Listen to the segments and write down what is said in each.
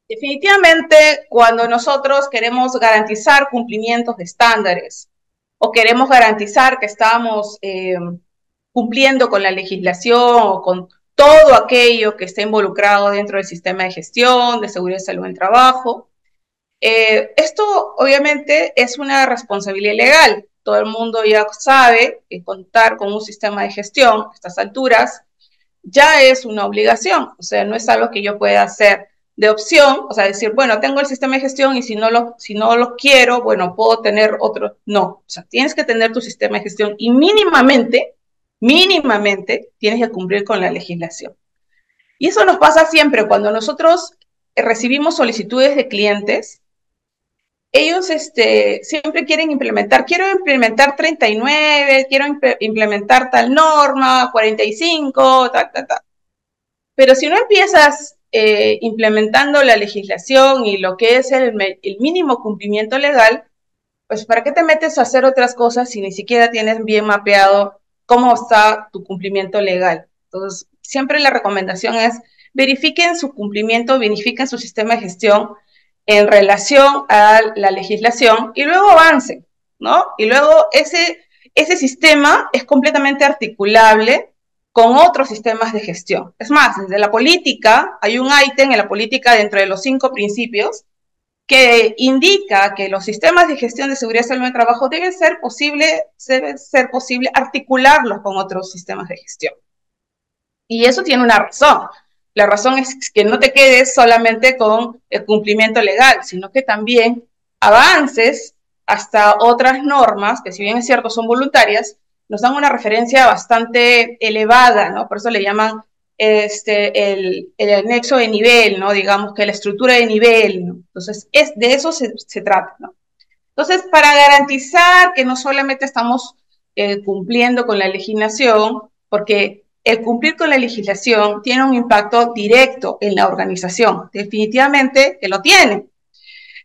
Definitivamente, cuando nosotros queremos garantizar cumplimientos de estándares o queremos garantizar que estamos cumpliendo con la legislación o con todo aquello que esté involucrado dentro del sistema de gestión, de seguridad y salud en el trabajo, esto obviamente es una responsabilidad legal. Todo el mundo ya sabe que contar con un sistema de gestión a estas alturas ya es una obligación, o sea, no es algo que yo pueda hacer de opción, o sea, decir, bueno, tengo el sistema de gestión y si no lo quiero, bueno, puedo tener otro. No, o sea, tienes que tener tu sistema de gestión y mínimamente, tienes que cumplir con la legislación. Y eso nos pasa siempre cuando nosotros recibimos solicitudes de clientes. Ellos siempre quiero implementar 39, quiero implementar tal norma, 45, tal, tal, tal. Pero si no empiezas implementando la legislación y lo que es el mínimo cumplimiento legal, pues ¿para qué te metes a hacer otras cosas si ni siquiera tienes bien mapeado cómo está tu cumplimiento legal? Entonces, siempre la recomendación es verifiquen su cumplimiento, verifiquen su sistema de gestión en relación a la legislación y luego avancen, ¿no? Y luego ese sistema es completamente articulable con otros sistemas de gestión. Es más, desde la política, hay un ítem en la política dentro de los 5 principios que indica que los sistemas de gestión de seguridad y salud en el trabajo debe ser posible articularlos con otros sistemas de gestión. Y eso tiene una razón. La razón es que no te quedes solamente con el cumplimiento legal, sino que también avances hasta otras normas, que si bien es cierto son voluntarias, nos dan una referencia bastante elevada, ¿no? Por eso le llaman el anexo de nivel, ¿no? Digamos que la estructura de nivel, ¿no? Entonces, de eso se trata, ¿no? Entonces, para garantizar que no solamente estamos cumpliendo con la legislación, porque el cumplir con la legislación tiene un impacto directo en la organización, definitivamente que lo tiene,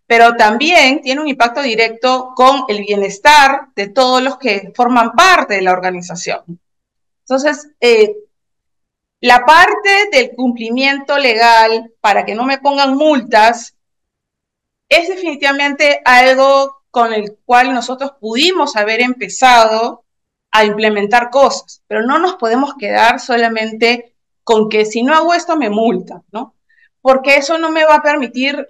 pero también tiene un impacto directo con el bienestar de todos los que forman parte de la organización. Entonces, la parte del cumplimiento legal para que no me pongan multas es definitivamente algo con el cual nosotros pudimos haber empezado a implementar cosas, pero no nos podemos quedar solamente con que si no hago esto me multan, ¿no? Porque eso no me va a permitir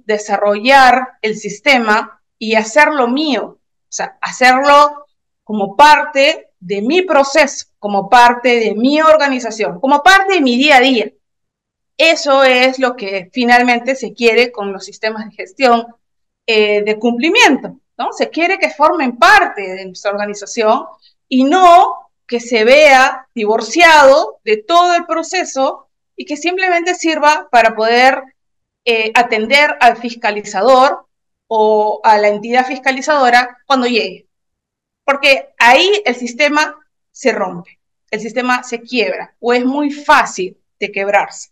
desarrollar el sistema y hacerlo mío, o sea, hacerlo como parte de mi proceso, como parte de mi organización, como parte de mi día a día. Eso es lo que finalmente se quiere con los sistemas de gestión de cumplimiento, ¿no? Se quiere que formen parte de nuestra organización y no que se vea divorciado de todo el proceso y que simplemente sirva para poder atender al fiscalizador o a la entidad fiscalizadora cuando llegue. Porque ahí el sistema se rompe, el sistema se quiebra o es muy fácil de quebrarse.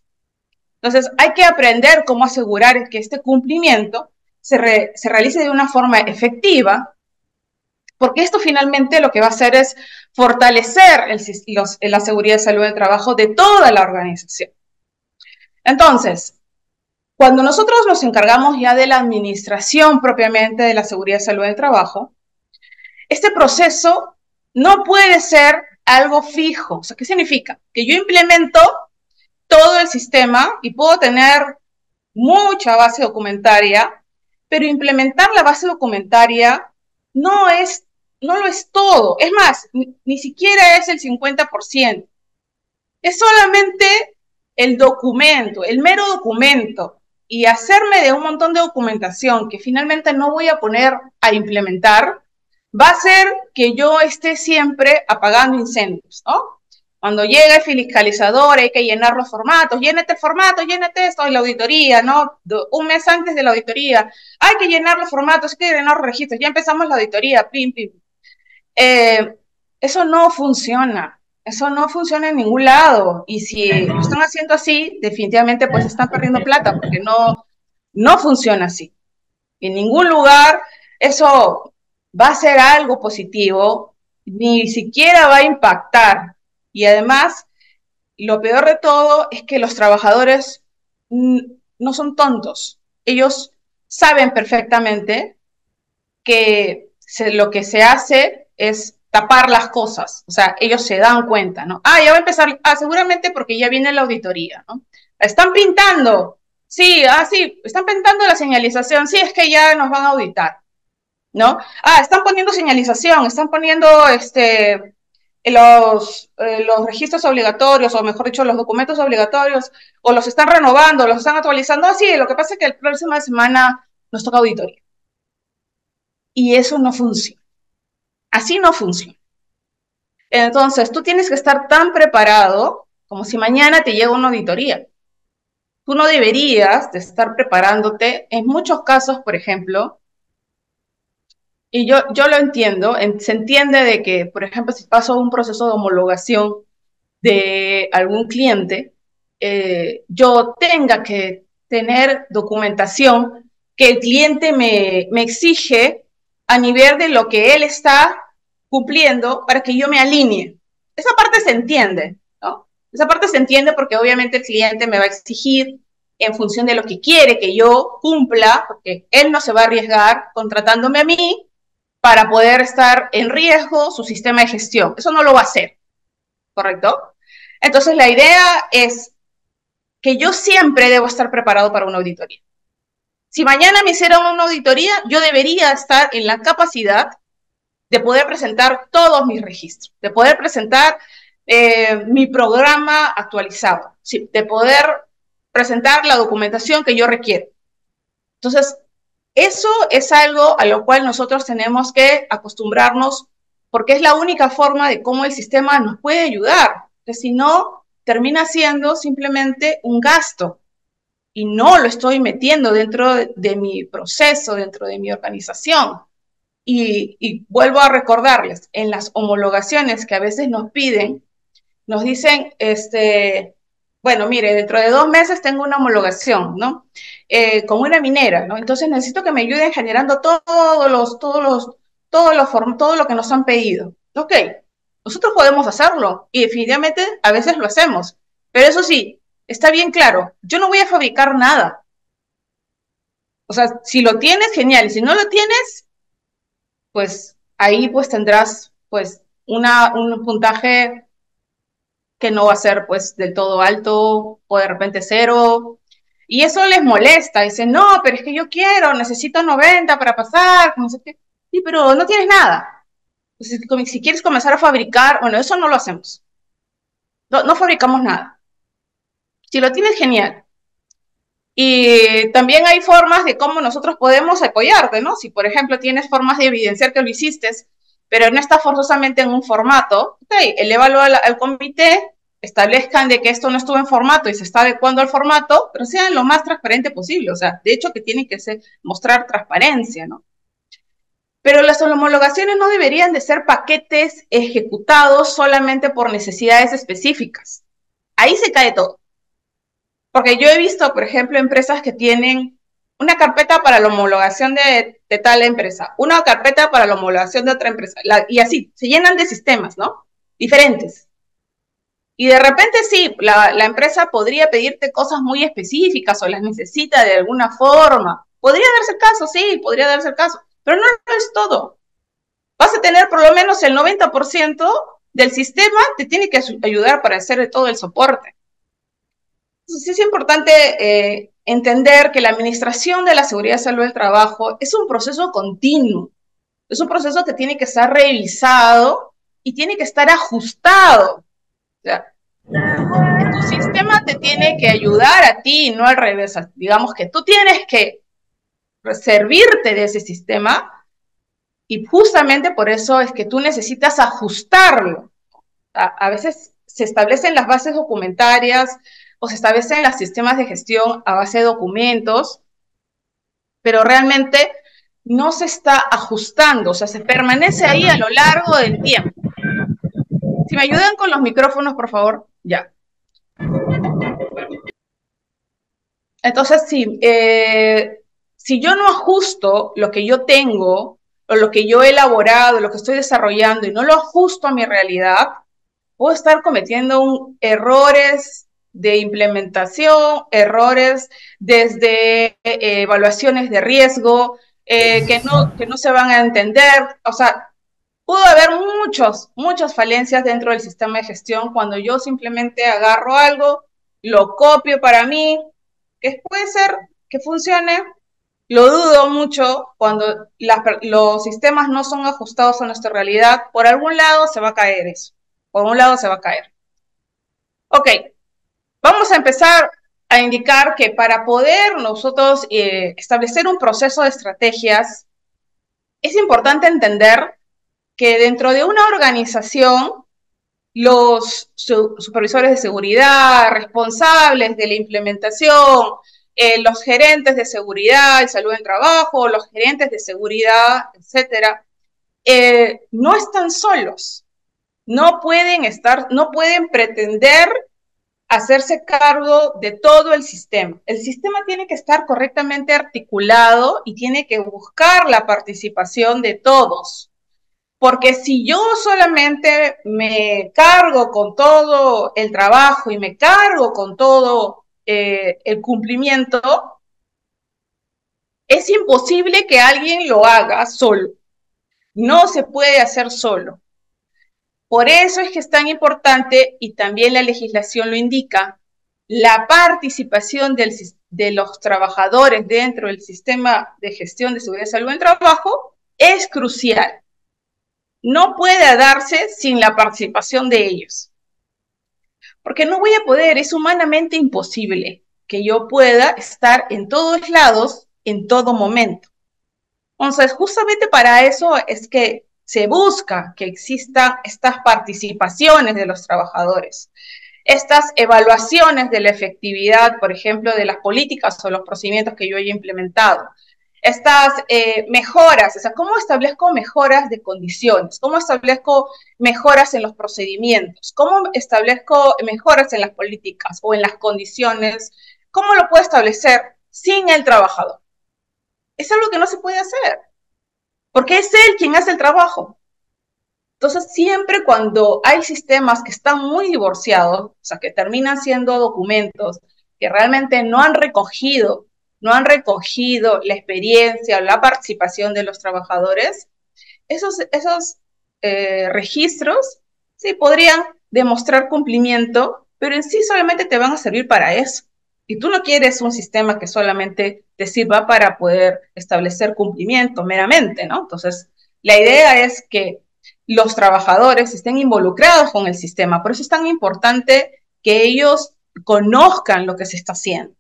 Entonces, hay que aprender cómo asegurar que este cumplimiento se realice de una forma efectiva, porque esto finalmente lo que va a hacer es fortalecer la seguridad y salud del trabajo de toda la organización. Entonces, cuando nosotros nos encargamos ya de la administración propiamente de la seguridad y salud del trabajo, este proceso no puede ser algo fijo. O sea, ¿qué significa? Que yo implemento todo el sistema y puedo tener mucha base documentaria, pero implementar la base documentaria no es, no lo es todo. Es más, ni siquiera es el 50%. Es solamente el documento, el mero documento, y hacerme de un montón de documentación que finalmente no voy a poner a implementar, va a hacer que yo esté siempre apagando incendios, ¿no? Cuando llega el fiscalizador hay que llenar los formatos, llénate el formato, llénate esto en la auditoría, ¿no? Un mes antes de la auditoría, hay que llenar los formatos, hay que llenar los registros, ya empezamos la auditoría, pim, pim. Eh, eso no funciona. Eso no funciona en ningún lado. Y si lo están haciendo así, definitivamente pues están perdiendo plata porque no funciona así. En ningún lugar eso va a ser algo positivo, ni siquiera va a impactar. Y además, lo peor de todo es que los trabajadores no son tontos. Ellos saben perfectamente que lo que se hace es tapar las cosas. O sea, ellos se dan cuenta, ¿no? Ah, ya va a empezar, seguramente porque ya viene la auditoría, ¿no? Están pintando. Sí, sí, están pintando la señalización. Sí, es que ya nos van a auditar, ¿no? Ah, están poniendo señalización, están poniendo los registros obligatorios, o mejor dicho, los documentos obligatorios, o los están renovando, los están actualizando. Ah, sí, lo que pasa es que la próxima semana nos toca auditoría. Y eso no funciona. Así no funciona. Entonces, tú tienes que estar tan preparado como si mañana te llega una auditoría. Tú no deberías de estar preparándote. En muchos casos, por ejemplo, y yo lo entiendo, se entiende de que, por ejemplo, si paso un proceso de homologación de algún cliente, yo tenga que tener documentación que el cliente me exige a nivel de lo que él está cumpliendo para que yo me alinee. Esa parte se entiende, ¿no? Esa parte se entiende porque obviamente el cliente me va a exigir en función de lo que quiere que yo cumpla, porque él no se va a arriesgar contratándome a mí para poder estar en riesgo su sistema de gestión. Eso no lo va a hacer, ¿correcto? Entonces, la idea es que yo siempre debo estar preparado para una auditoría. Si mañana me hicieran una auditoría, yo debería estar en la capacidad de poder presentar todos mis registros, de poder presentar mi programa actualizado, ¿sí? De poder presentar la documentación que yo requiero. Entonces, eso es algo a lo cual nosotros tenemos que acostumbrarnos porque es la única forma de cómo el sistema nos puede ayudar, que si no, termina siendo simplemente un gasto y no lo estoy metiendo dentro de mi proceso, dentro de mi organización. Y vuelvo a recordarles, en las homologaciones que a veces nos piden, nos dicen, bueno, mire, dentro de 2 meses tengo una homologación, ¿no? Con una minera, ¿no? Entonces necesito que me ayuden generando todo lo que nos han pedido. Ok, nosotros podemos hacerlo y definitivamente a veces lo hacemos, pero eso sí, está bien claro, yo no voy a fabricar nada. O sea, si lo tienes, genial, y si no lo tienes, pues ahí pues tendrás pues un puntaje que no va a ser pues del todo alto o de repente cero. Y eso les molesta. Dicen, no, pero es que yo quiero, necesito 90 para pasar, no sé qué. Sí, pero no tienes nada. Entonces, si quieres comenzar a fabricar, bueno, eso no lo hacemos. No fabricamos nada. Si lo tienes, genial. Y también hay formas de cómo nosotros podemos apoyarte, ¿no? Si, por ejemplo, tienes formas de evidenciar que lo hiciste, pero no está forzosamente en un formato, ok, elévalo al comité, establezcan de que esto no estuvo en formato y se está adecuando al formato, pero sean lo más transparente posible. O sea, de hecho que tienen que mostrar transparencia, ¿no? Pero las homologaciones no deberían de ser paquetes ejecutados solamente por necesidades específicas. Ahí se cae todo. Porque yo he visto, por ejemplo, empresas que tienen una carpeta para la homologación de tal empresa, una carpeta para la homologación de otra empresa, y así, se llenan de sistemas, ¿no? Diferentes. Y de repente sí, la empresa podría pedirte cosas muy específicas o las necesita de alguna forma. Podría darse el caso, sí, podría darse el caso, pero no es todo. Vas a tener por lo menos el 90% del sistema, te tiene que ayudar para hacer todo el soporte. Entonces, es importante entender que la administración de la seguridad y salud del trabajo es un proceso continuo, es un proceso que tiene que estar revisado y tiene que estar ajustado. O sea, tu sistema te tiene que ayudar a ti, no al revés. Digamos que tú tienes que servirte de ese sistema y justamente por eso es que tú necesitas ajustarlo. A veces se establecen las bases documentarias o se establecen los sistemas de gestión a base de documentos, pero realmente no se está ajustando, o sea, se permanece ahí a lo largo del tiempo. Si me ayudan con los micrófonos, por favor, ya. Entonces, si yo no ajusto lo que yo tengo, o lo que yo he elaborado, lo que estoy desarrollando, y no lo ajusto a mi realidad, puedo estar cometiendo errores de implementación, errores desde evaluaciones de riesgo, que no se van a entender. O sea, pudo haber muchas falencias dentro del sistema de gestión cuando yo simplemente agarro algo, lo copio para mí, que puede ser que funcione. Lo dudo mucho cuando los sistemas no son ajustados a nuestra realidad. Por algún lado se va a caer eso. Por un lado se va a caer. Ok, vamos a empezar a indicar que para poder nosotros establecer un proceso de estrategias, es importante entender que dentro de una organización, los supervisores de seguridad, responsables de la implementación, los gerentes de seguridad y salud en trabajo, los gerentes de seguridad, etcétera, no están solos. No pueden pretender hacerse cargo de todo el sistema. El sistema tiene que estar correctamente articulado y tiene que buscar la participación de todos. Porque si yo solamente me cargo con todo el trabajo y me cargo con todo el cumplimiento, es imposible que alguien lo haga solo. No se puede hacer solo. Por eso es que es tan importante, y también la legislación lo indica, la participación de los trabajadores dentro del sistema de gestión de seguridad y salud en el trabajo es crucial. No puede darse sin la participación de ellos. Porque no voy a poder, es humanamente imposible que yo pueda estar en todos lados en todo momento. Entonces, justamente para eso es que se busca que existan estas participaciones de los trabajadores, estas evaluaciones de la efectividad, por ejemplo, de las políticas o los procedimientos que yo haya implementado, estas mejoras, o sea, cómo establezco mejoras de condiciones, cómo establezco mejoras en los procedimientos, cómo establezco mejoras en las políticas o en las condiciones, cómo lo puedo establecer sin el trabajador. Es algo que no se puede hacer, porque es él quien hace el trabajo. Entonces, siempre cuando hay sistemas que están muy divorciados, o sea, que terminan siendo documentos que realmente no han recogido la experiencia o la participación de los trabajadores, esos registros sí podrían demostrar cumplimiento, pero en sí solamente te van a servir para eso. Y tú no quieres un sistema que solamente te sirva para poder establecer cumplimiento meramente, ¿no? Entonces, la idea es que los trabajadores estén involucrados con el sistema. Por eso es tan importante que ellos conozcan lo que se está haciendo.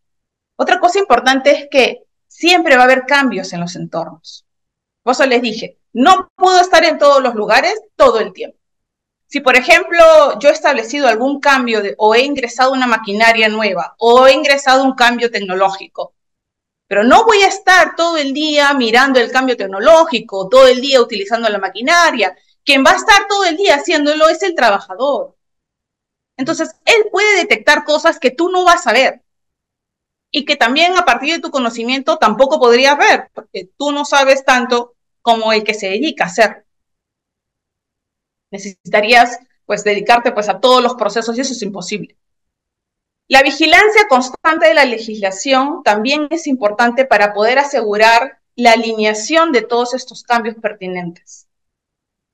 Otra cosa importante es que siempre va a haber cambios en los entornos. Por eso les dije, no puedo estar en todos los lugares todo el tiempo. Si, por ejemplo, yo he establecido algún cambio o he ingresado una maquinaria nueva o he ingresado un cambio tecnológico, pero no voy a estar todo el día mirando el cambio tecnológico, todo el día utilizando la maquinaria. Quien va a estar todo el día haciéndolo es el trabajador. Entonces, él puede detectar cosas que tú no vas a ver y que también a partir de tu conocimiento tampoco podrías ver, porque tú no sabes tanto como el que se dedica a hacer. Necesitarías pues dedicarte pues a todos los procesos y eso es imposible. La vigilancia constante de la legislación también es importante para poder asegurar la alineación de todos estos cambios pertinentes.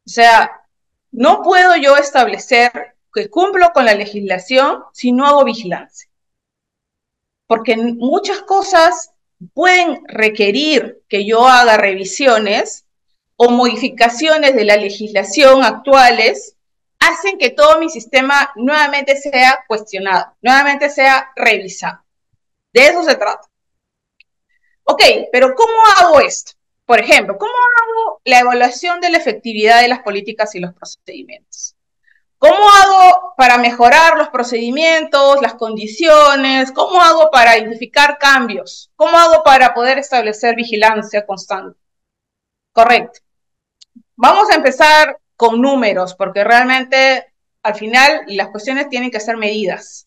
O sea, no puedo yo establecer que cumplo con la legislación si no hago vigilancia. Porque muchas cosas pueden requerir que yo haga revisiones o modificaciones de la legislación actuales, hacen que todo mi sistema nuevamente sea cuestionado, nuevamente sea revisado. De eso se trata. Ok, pero ¿cómo hago esto? Por ejemplo, ¿cómo hago la evaluación de la efectividad de las políticas y los procedimientos? ¿Cómo hago para mejorar los procedimientos, las condiciones? ¿Cómo hago para identificar cambios? ¿Cómo hago para poder establecer vigilancia constante? Correcto. Vamos a empezar con números, porque realmente al final las cuestiones tienen que ser medidas.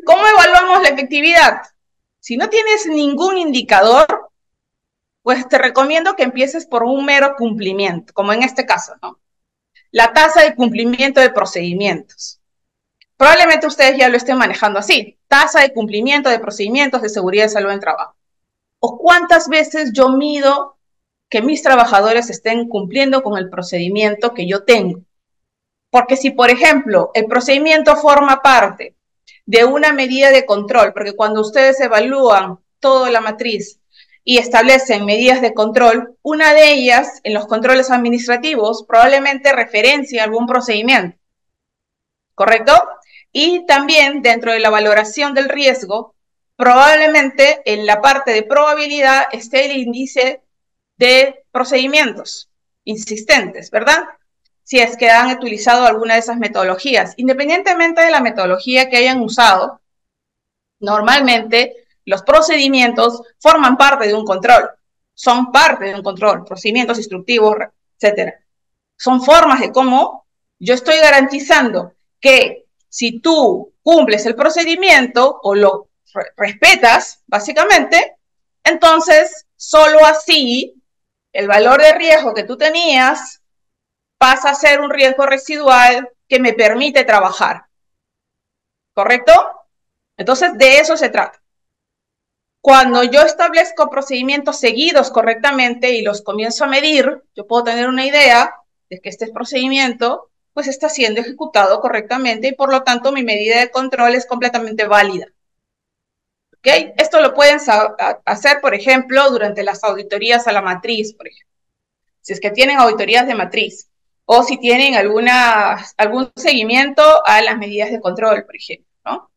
¿Cómo evaluamos la efectividad? Si no tienes ningún indicador, pues te recomiendo que empieces por un mero cumplimiento, como en este caso, ¿no? La tasa de cumplimiento de procedimientos. Probablemente ustedes ya lo estén manejando así. Tasa de cumplimiento de procedimientos de seguridad y salud en trabajo. O cuántas veces yo mido que mis trabajadores estén cumpliendo con el procedimiento que yo tengo. Porque si, por ejemplo, el procedimiento forma parte de una medida de control, porque cuando ustedes evalúan toda la matriz y establecen medidas de control, una de ellas, en los controles administrativos, probablemente referencia algún procedimiento, ¿correcto? Y también dentro de la valoración del riesgo, probablemente en la parte de probabilidad esté el índice de procedimientos insistentes, ¿verdad? Si es que han utilizado alguna de esas metodologías. Independientemente de la metodología que hayan usado, normalmente los procedimientos forman parte de un control, son parte de un control, procedimientos instructivos, etcétera. Son formas de cómo yo estoy garantizando que si tú cumples el procedimiento o lo respetas, básicamente, entonces solo así el valor de riesgo que tú tenías pasa a ser un riesgo residual que me permite trabajar. ¿Correcto? Entonces, de eso se trata. Cuando yo establezco procedimientos seguidos correctamente y los comienzo a medir, yo puedo tener una idea de que este procedimiento pues está siendo ejecutado correctamente y por lo tanto mi medida de control es completamente válida. ¿Okay? Esto lo pueden hacer, por ejemplo, durante las auditorías a la matriz, por ejemplo. Si es que tienen auditorías de matriz o si tienen algún seguimiento a las medidas de control, por ejemplo, ¿no?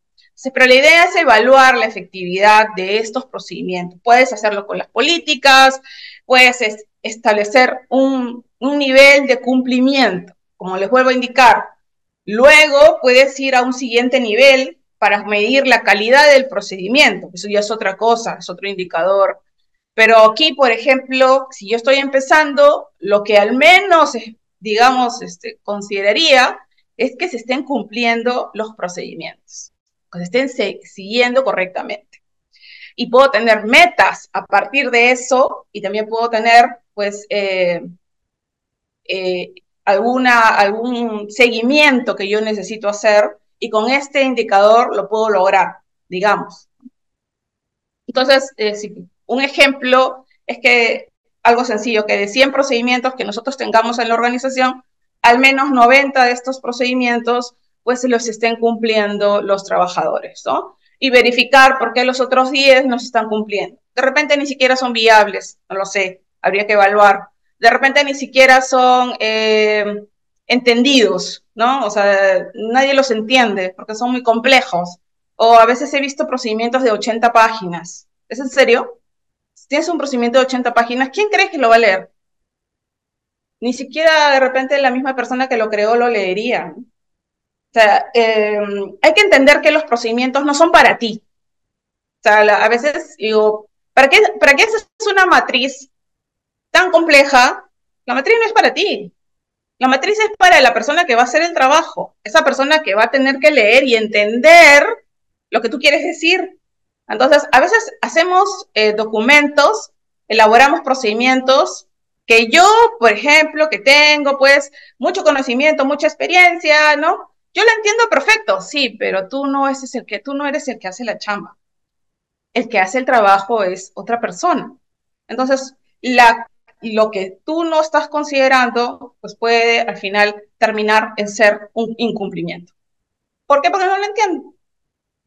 Pero la idea es evaluar la efectividad de estos procedimientos. Puedes hacerlo con las políticas, puedes establecer un nivel de cumplimiento, como les vuelvo a indicar. Luego puedes ir a un siguiente nivel para medir la calidad del procedimiento. Eso ya es otra cosa, es otro indicador. Pero aquí, por ejemplo, si yo estoy empezando, lo que al menos, digamos, consideraría es que se estén cumpliendo los procedimientos, que se estén siguiendo correctamente. Y puedo tener metas a partir de eso y también puedo tener, pues, algún seguimiento que yo necesito hacer y con este indicador lo puedo lograr, digamos. Entonces, un ejemplo es que algo sencillo, que de 100 procedimientos que nosotros tengamos en la organización, al menos 90 de estos procedimientos pues los estén cumpliendo los trabajadores, ¿no? Y verificar por qué los otros 10 no se están cumpliendo. De repente ni siquiera son viables, no lo sé, habría que evaluar. De repente ni siquiera son entendidos, ¿no? O sea, nadie los entiende porque son muy complejos. O a veces he visto procedimientos de 80 páginas. ¿Es en serio? Si tienes un procedimiento de 80 páginas, ¿quién crees que lo va a leer? Ni siquiera de repente la misma persona que lo creó lo leería. O sea, hay que entender que los procedimientos no son para ti. O sea, a veces digo, ¿para qué haces una matriz tan compleja? La matriz no es para ti. La matriz es para la persona que va a hacer el trabajo. Esa persona que va a tener que leer y entender lo que tú quieres decir. Entonces, a veces hacemos documentos, elaboramos procedimientos que yo, por ejemplo, que tengo pues mucho conocimiento, mucha experiencia, ¿no? Yo lo entiendo perfecto, sí, pero tú no eres el que hace la chamba. El que hace el trabajo es otra persona. Entonces, lo que tú no estás considerando, pues puede al final terminar en ser un incumplimiento. ¿Por qué? Porque no lo entiendo.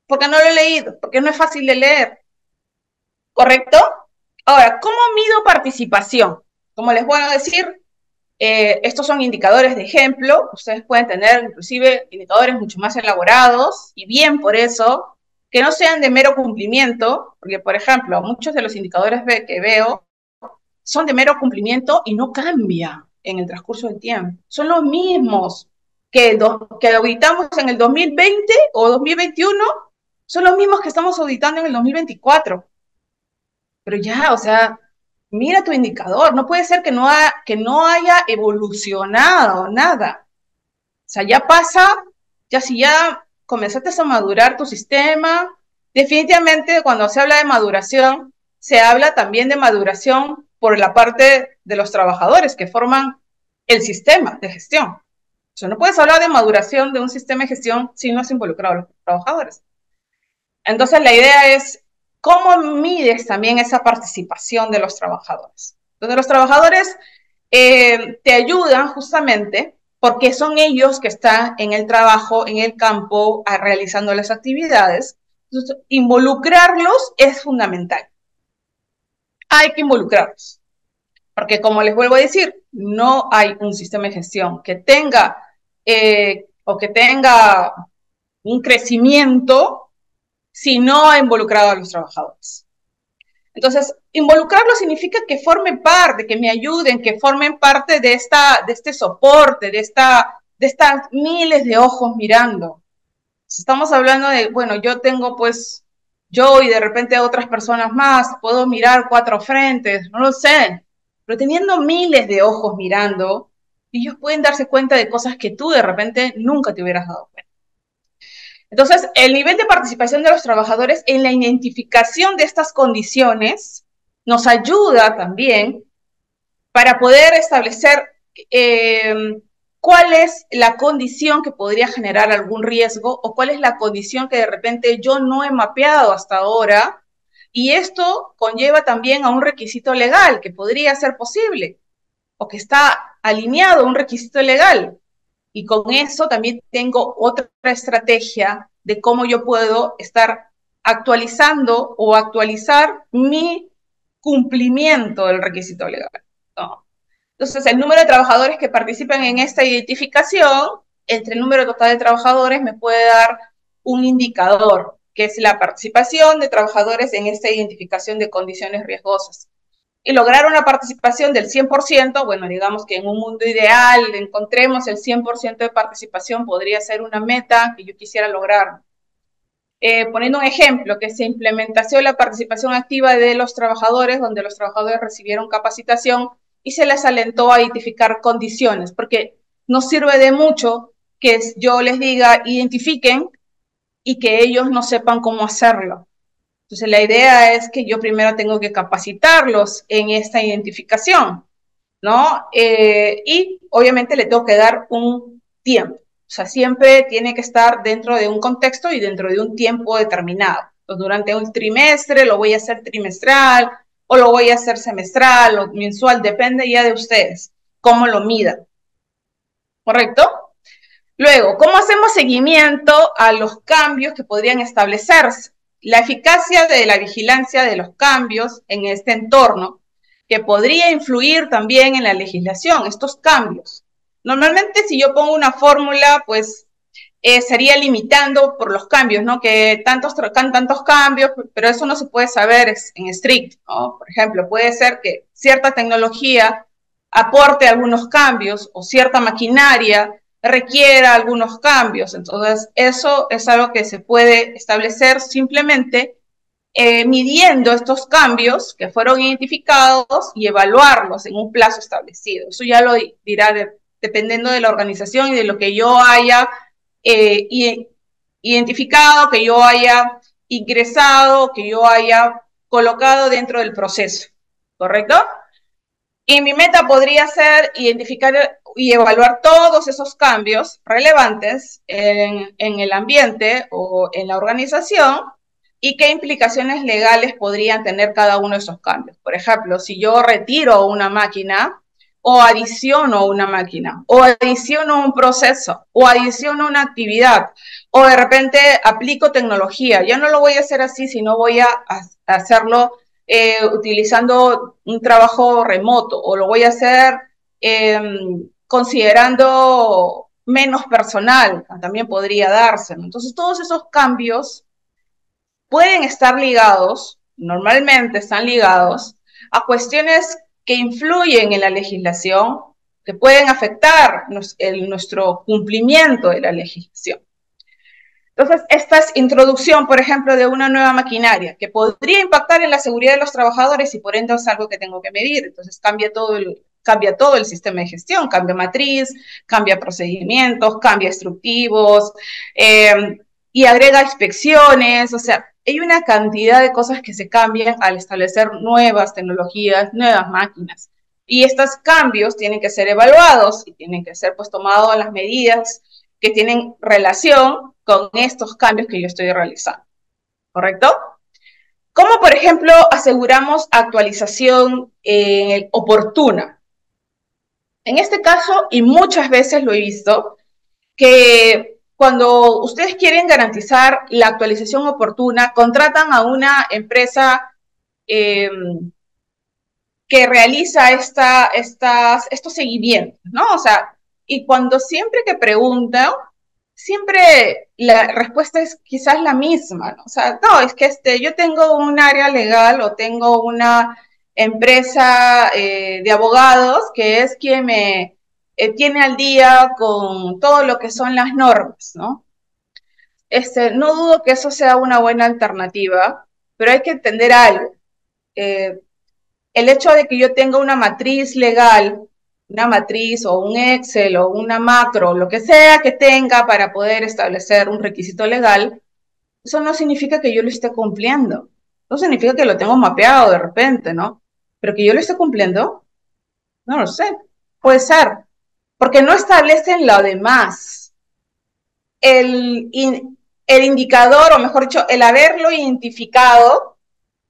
Porque no lo he leído, porque no es fácil de leer. ¿Correcto? Ahora, ¿cómo mido participación? Como les voy a decir, estos son indicadores de ejemplo. Ustedes pueden tener inclusive indicadores mucho más elaborados y bien por eso, que no sean de mero cumplimiento, porque por ejemplo, muchos de los indicadores que veo son de mero cumplimiento y no cambia en el transcurso del tiempo. Son los mismos que auditamos en el 2020 o 2021, son los mismos que estamos auditando en el 2024. Pero ya, o sea, mira tu indicador, no puede ser que no haya evolucionado nada. O sea, ya pasa, ya si ya comenzaste a madurar tu sistema, definitivamente cuando se habla de maduración, se habla también de maduración por la parte de los trabajadores que forman el sistema de gestión. O sea, no puedes hablar de maduración de un sistema de gestión si no has involucrado a los trabajadores. Entonces, la idea es cómo mides también esa participación de los trabajadores. Entonces, los trabajadores te ayudan justamente porque son ellos que están en el trabajo, en el campo, realizando las actividades. Entonces, involucrarlos es fundamental. Hay que involucrarlos, porque como les vuelvo a decir, no hay un sistema de gestión que tenga o que tenga un crecimiento si no ha involucrado a los trabajadores. Entonces, involucrarlo significa que formen parte, que me ayuden, que formen parte de este soporte, de estas miles de ojos mirando. Estamos hablando de, bueno, yo tengo pues, yo y de repente otras personas más, puedo mirar 4 frentes, no lo sé, pero teniendo miles de ojos mirando, ellos pueden darse cuenta de cosas que tú de repente nunca te hubieras dado cuenta. Entonces, el nivel de participación de los trabajadores en la identificación de estas condiciones nos ayuda también para poder establecer cuál es la condición que podría generar algún riesgo o cuál es la condición que de repente yo no he mapeado hasta ahora. Y esto conlleva también a un requisito legal que podría ser posible o que está alineado a un requisito legal. Y con eso también tengo otra estrategia de cómo yo puedo estar actualizando o actualizar mi cumplimiento del requisito legal, ¿no? Entonces, el número de trabajadores que participan en esta identificación, entre el número total de trabajadores, me puede dar un indicador, que es la participación de trabajadores en esta identificación de condiciones riesgosas. Y lograr una participación del 100%, bueno, digamos que en un mundo ideal encontremos el 100% de participación, podría ser una meta que yo quisiera lograr. Poniendo un ejemplo, que se implementó la participación activa de los trabajadores, donde los trabajadores recibieron capacitación y se les alentó a identificar condiciones, porque no sirve de mucho que yo les diga identifiquen y que ellos no sepan cómo hacerlo. Entonces, la idea es que yo primero tengo que capacitarlos en esta identificación, ¿no? Y obviamente le tengo que dar un tiempo. O sea, siempre tiene que estar dentro de un contexto y dentro de un tiempo determinado. Entonces, durante un trimestre lo voy a hacer trimestral o lo voy a hacer semestral o mensual, depende ya de ustedes, cómo lo midan. ¿Correcto? Luego, ¿cómo hacemos seguimiento a los cambios que podrían establecerse? La eficacia de la vigilancia de los cambios en este entorno, que podría influir también en la legislación, estos cambios. Normalmente, si yo pongo una fórmula, pues sería limitando por los cambios, ¿no? Que tantos cambios, pero eso no se puede saber en estricto, ¿no? Por ejemplo, puede ser que cierta tecnología aporte algunos cambios o cierta maquinaria requiera algunos cambios. Entonces, eso es algo que se puede establecer simplemente midiendo estos cambios que fueron identificados y evaluarlos en un plazo establecido. Eso ya lo dirá dependiendo de la organización y de lo que yo haya identificado, que yo haya ingresado, que yo haya colocado dentro del proceso, ¿correcto? Y mi meta podría ser identificar y evaluar todos esos cambios relevantes en el ambiente o en la organización y qué implicaciones legales podrían tener cada uno de esos cambios. Por ejemplo, si yo retiro una máquina o adiciono una máquina o adiciono un proceso o adiciono una actividad o de repente aplico tecnología, ya no lo voy a hacer así, sino voy a hacerlo utilizando un trabajo remoto o lo voy a hacer considerando menos personal, también podría darse, ¿no? Entonces, todos esos cambios pueden estar ligados, normalmente están ligados, a cuestiones que influyen en la legislación, que pueden afectar nuestro cumplimiento de la legislación. Entonces, esta es introducción, por ejemplo, de una nueva maquinaria que podría impactar en la seguridad de los trabajadores y por ende es algo que tengo que medir. Entonces, cambia todo el sistema de gestión, cambia matriz, cambia procedimientos, cambia instructivos y agrega inspecciones. O sea, hay una cantidad de cosas que se cambian al establecer nuevas tecnologías, nuevas máquinas. Y estos cambios tienen que ser evaluados y tienen que ser pues tomados las medidas que tienen relación con estos cambios que yo estoy realizando, ¿correcto? ¿Cómo, por ejemplo, aseguramos actualización oportuna? En este caso, y muchas veces lo he visto, que cuando ustedes quieren garantizar la actualización oportuna, contratan a una empresa eh, que realiza estos seguimientos, ¿no? O sea, y cuando siempre que preguntan, siempre la respuesta es quizás la misma, ¿no? O sea, no, es que yo tengo un área legal o tengo una empresa de abogados que es quien me tiene al día con todo lo que son las normas, ¿no? No dudo que eso sea una buena alternativa, pero hay que entender algo. Eh, el hecho de que yo tenga una matriz legal, una matriz o un Excel o una macro, lo que sea que tenga para poder establecer un requisito legal, eso no significa que yo lo esté cumpliendo. No significa que lo tengo mapeado de repente, ¿no? Pero que yo lo esté cumpliendo, no lo sé. Puede ser, porque no establecen lo demás. El, el indicador, o mejor dicho, el haberlo identificado,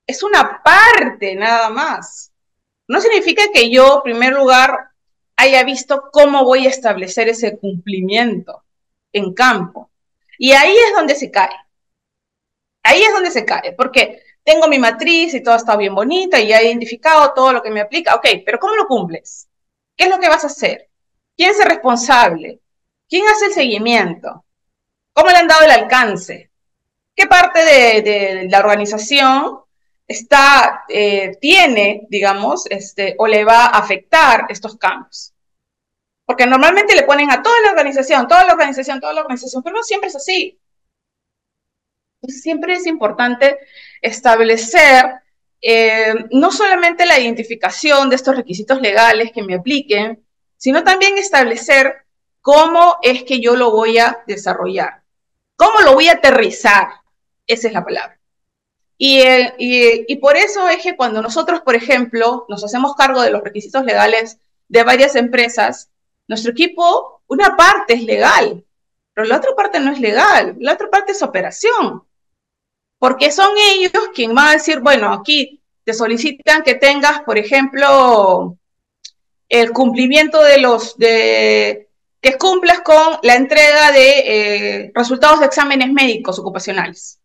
es una parte nada más. No significa que yo, en primer lugar, haya visto cómo voy a establecer ese cumplimiento en campo. Y ahí es donde se cae. Ahí es donde se cae, porque tengo mi matriz y todo está bien bonita y ya he identificado todo lo que me aplica. Ok, pero ¿cómo lo cumples? ¿Qué es lo que vas a hacer? ¿Quién es el responsable? ¿Quién hace el seguimiento? ¿Cómo le han dado el alcance? ¿Qué parte de la organización tiene, digamos, o le va a afectar estos cambios? Porque normalmente le ponen a toda la organización, toda la organización, toda la organización, pero no siempre es así. Entonces, siempre es importante establecer no solamente la identificación de estos requisitos legales que me apliquen, sino también establecer cómo es que yo lo voy a desarrollar, cómo lo voy a aterrizar, esa es la palabra. Y por eso es que cuando nosotros, por ejemplo, nos hacemos cargo de los requisitos legales de varias empresas, nuestro equipo, una parte es legal, pero la otra parte no es legal, la otra parte es operación, porque son ellos quienes van a decir, bueno, aquí te solicitan que tengas, por ejemplo, el cumplimiento que cumplas con la entrega de resultados de exámenes médicos ocupacionales.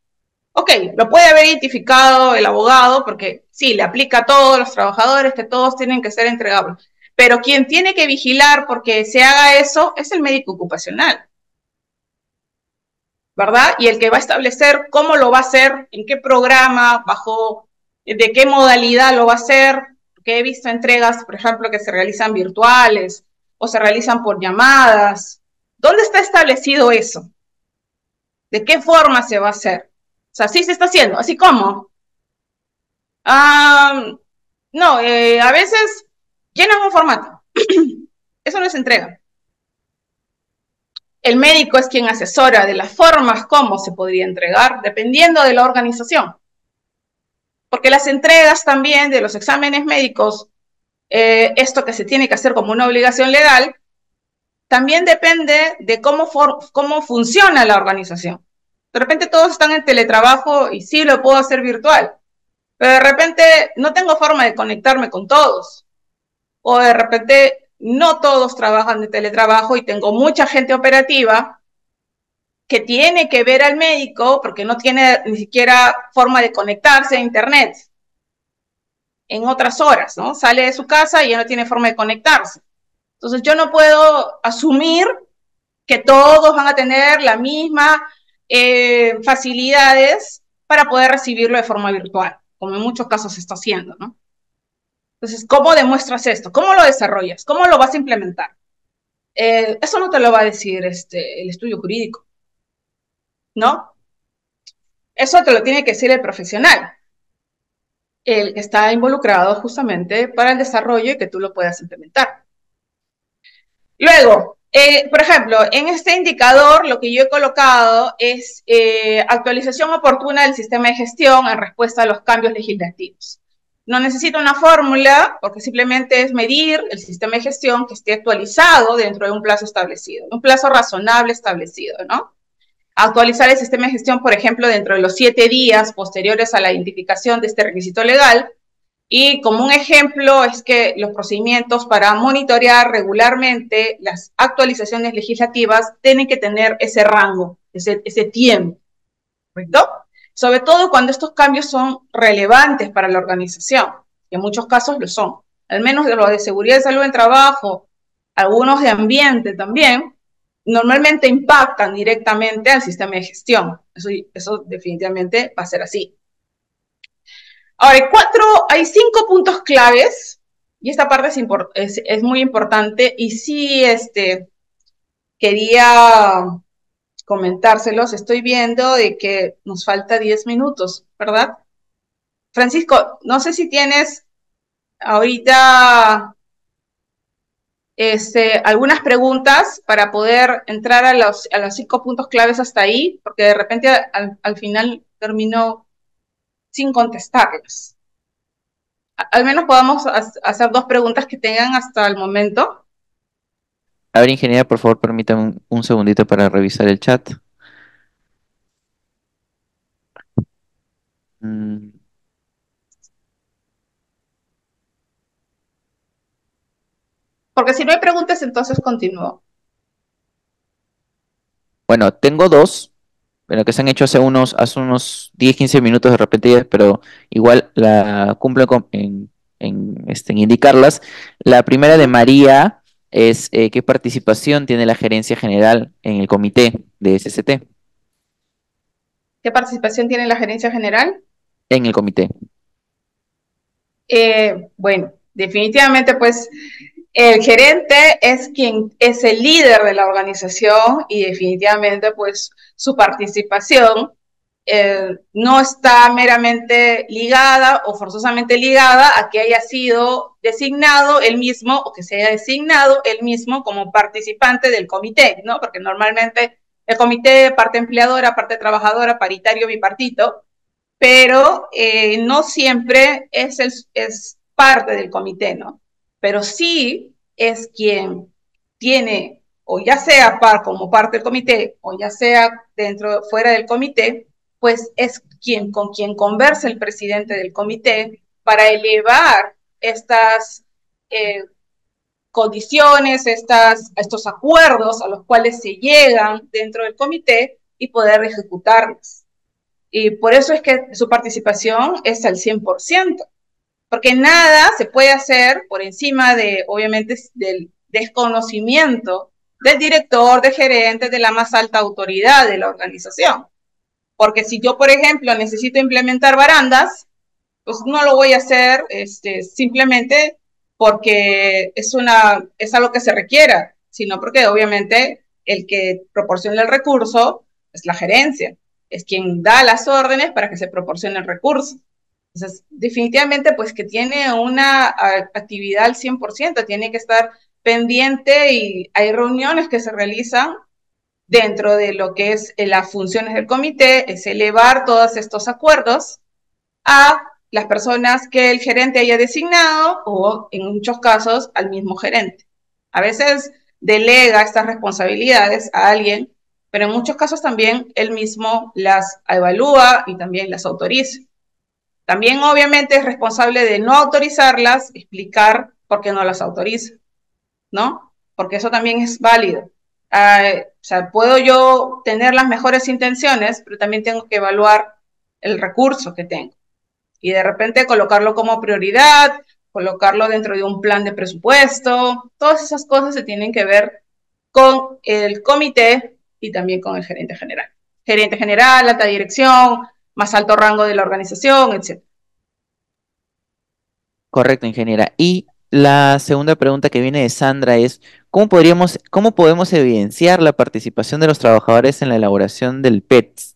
Ok, lo puede haber identificado el abogado porque sí, le aplica a todos los trabajadores que todos tienen que ser entregables. Pero quien tiene que vigilar porque se haga eso es el médico ocupacional, ¿verdad? Y el que va a establecer cómo lo va a hacer, en qué programa, de qué modalidad lo va a hacer, porque he visto entregas, por ejemplo, que se realizan virtuales o se realizan por llamadas. ¿Dónde está establecido eso? ¿De qué forma se va a hacer? O sea, sí se está haciendo, así como no, a veces llenan un formato. Eso no es entrega. El médico es quien asesora de las formas como se podría entregar, dependiendo de la organización. Porque las entregas también de los exámenes médicos, esto que se tiene que hacer como una obligación legal, también depende de cómo funciona la organización. De repente todos están en teletrabajo y sí lo puedo hacer virtual, pero de repente no tengo forma de conectarme con todos. O de repente no todos trabajan de teletrabajo y tengo mucha gente operativa que tiene que ver al médico porque no tiene ni siquiera forma de conectarse a internet en otras horas, ¿no? Sale de su casa y ya no tiene forma de conectarse. Entonces yo no puedo asumir que todos van a tener la misma facilidades para poder recibirlo de forma virtual, como en muchos casos se está haciendo, ¿no? Entonces, ¿cómo demuestras esto? ¿Cómo lo desarrollas? ¿Cómo lo vas a implementar? Eso no te lo va a decir el estudio jurídico, ¿no? Eso te lo tiene que decir el profesional, el que está involucrado justamente para el desarrollo y que tú lo puedas implementar. Luego, por ejemplo, en este indicador lo que yo he colocado es actualización oportuna del sistema de gestión en respuesta a los cambios legislativos. no necesita una fórmula, porque simplemente es medir el sistema de gestión que esté actualizado dentro de un plazo establecido, un plazo razonable establecido, ¿no? Actualizar el sistema de gestión, por ejemplo, dentro de los 7 días posteriores a la identificación de este requisito legal. Y como un ejemplo es que los procedimientos para monitorear regularmente las actualizaciones legislativas tienen que tener ese rango, ese tiempo, ¿correcto? Sobre todo cuando estos cambios son relevantes para la organización, y en muchos casos lo son. Al menos de lo de seguridad y salud en trabajo, algunos de ambiente también, normalmente impactan directamente al sistema de gestión. Eso definitivamente va a ser así. Ahora, hay 5 puntos claves, y esta parte es muy importante, y sí quería comentárselos. Estoy viendo de que nos falta 10 minutos, ¿verdad? Francisco, no sé si tienes ahorita algunas preguntas para poder entrar a los 5 puntos claves hasta ahí, porque de repente al final termino sin contestarlas. Al menos podamos hacer 2 preguntas que tengan hasta el momento. A ver, ingeniera, por favor, permítame un segundito para revisar el chat. Mm, Porque si no hay preguntas, entonces continúo. Bueno, tengo dos, bueno, que se han hecho hace unos 10, 15 minutos de repente, pero igual la cumplo en indicarlas. La primera de María es ¿qué participación tiene la gerencia general en el comité de SCT? ¿Qué participación tiene la gerencia general? En el comité. Bueno, definitivamente, pues, el gerente es quien es el líder de la organización y definitivamente, pues, su participación no está meramente ligada o forzosamente ligada a que haya sido designado él mismo o que se haya designado él mismo como participante del comité, ¿no? Porque normalmente el comité, parte empleadora, parte trabajadora, paritario, bipartito, pero no siempre es parte del comité, ¿no? Pero sí es quien tiene, o ya sea como parte del comité, o ya sea fuera del comité, pues es con quien conversa el presidente del comité para elevar estas condiciones, estos acuerdos a los cuales se llegan dentro del comité y poder ejecutarlos. Y por eso es que su participación es al 100%, porque nada se puede hacer por encima de, obviamente, del desconocimiento del director, de gerente, de la más alta autoridad de la organización. Porque si yo, por ejemplo, necesito implementar barandas, pues no lo voy a hacer simplemente porque es algo que se requiera, sino porque obviamente el que proporciona el recurso es la gerencia, es quien da las órdenes para que se proporcione el recurso. Entonces, definitivamente, pues que tiene una actividad al 100%, tiene que estar pendiente y hay reuniones que se realizan dentro de lo que es las funciones del comité, es elevar todos estos acuerdos a las personas que el gerente haya designado o, en muchos casos, al mismo gerente. A veces delega estas responsabilidades a alguien, pero en muchos casos también él mismo las evalúa y también las autoriza. También, obviamente, es responsable de no autorizarlas, explicar por qué no las autoriza, ¿no? Porque eso también es válido. O sea, puedo yo tener las mejores intenciones, pero también tengo que evaluar el recurso que tengo y de repente colocarlo como prioridad, colocarlo dentro de un plan de presupuesto. Todas esas cosas se tienen que ver con el comité y también con el gerente general. Gerente general, alta dirección, más alto rango de la organización, etc. Correcto, ingeniera. Y la segunda pregunta que viene de Sandra es, cómo podemos evidenciar la participación de los trabajadores en la elaboración del PETS?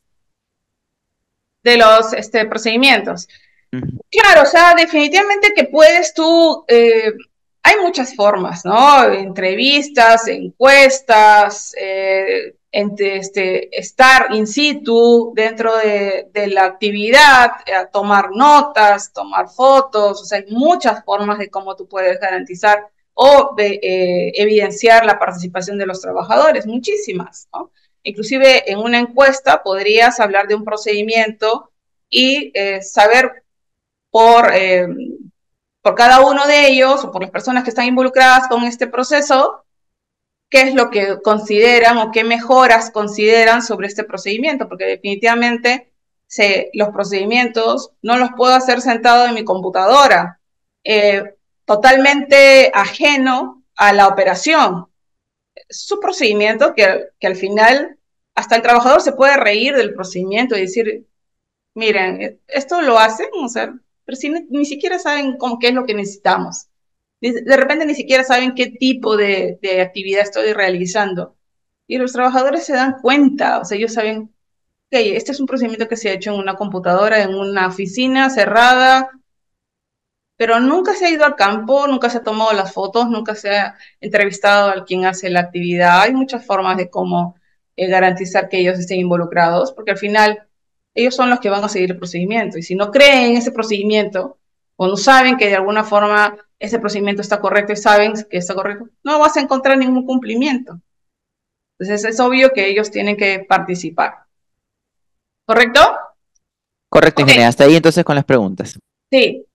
De los procedimientos. Ujú. Claro, o sea, definitivamente que puedes tú, hay muchas formas, ¿no? Entrevistas, encuestas, estar in situ dentro de la actividad, tomar notas, tomar fotos, o sea, hay muchas formas de cómo tú puedes garantizar o evidenciar la participación de los trabajadores, muchísimas, ¿no? Inclusive en una encuesta podrías hablar de un procedimiento y saber por cada uno de ellos o por las personas que están involucradas con este proceso, qué es lo que consideran o qué mejoras consideran sobre este procedimiento, porque definitivamente los procedimientos no los puedo hacer sentado en mi computadora, totalmente ajeno a la operación. Es un procedimiento que al final hasta el trabajador se puede reír del procedimiento y decir, miren, esto lo hacen, o sea, pero si ni siquiera saben qué es lo que necesitamos. De repente ni siquiera saben qué tipo de actividad estoy realizando. Y los trabajadores se dan cuenta, o sea, ellos saben, ok, este es un procedimiento que se ha hecho en una computadora, en una oficina cerrada, pero nunca se ha ido al campo, nunca se ha tomado las fotos, nunca se ha entrevistado a quien hace la actividad. Hay muchas formas de cómo garantizar que ellos estén involucrados, porque al final ellos son los que van a seguir el procedimiento. Y si no creen en ese procedimiento, o no saben que de alguna forma ese procedimiento está correcto y saben que está correcto, no vas a encontrar ningún cumplimiento. Entonces es obvio que ellos tienen que participar. ¿Correcto? Correcto, Ok, ingeniera. Hasta ahí entonces con las preguntas. sí.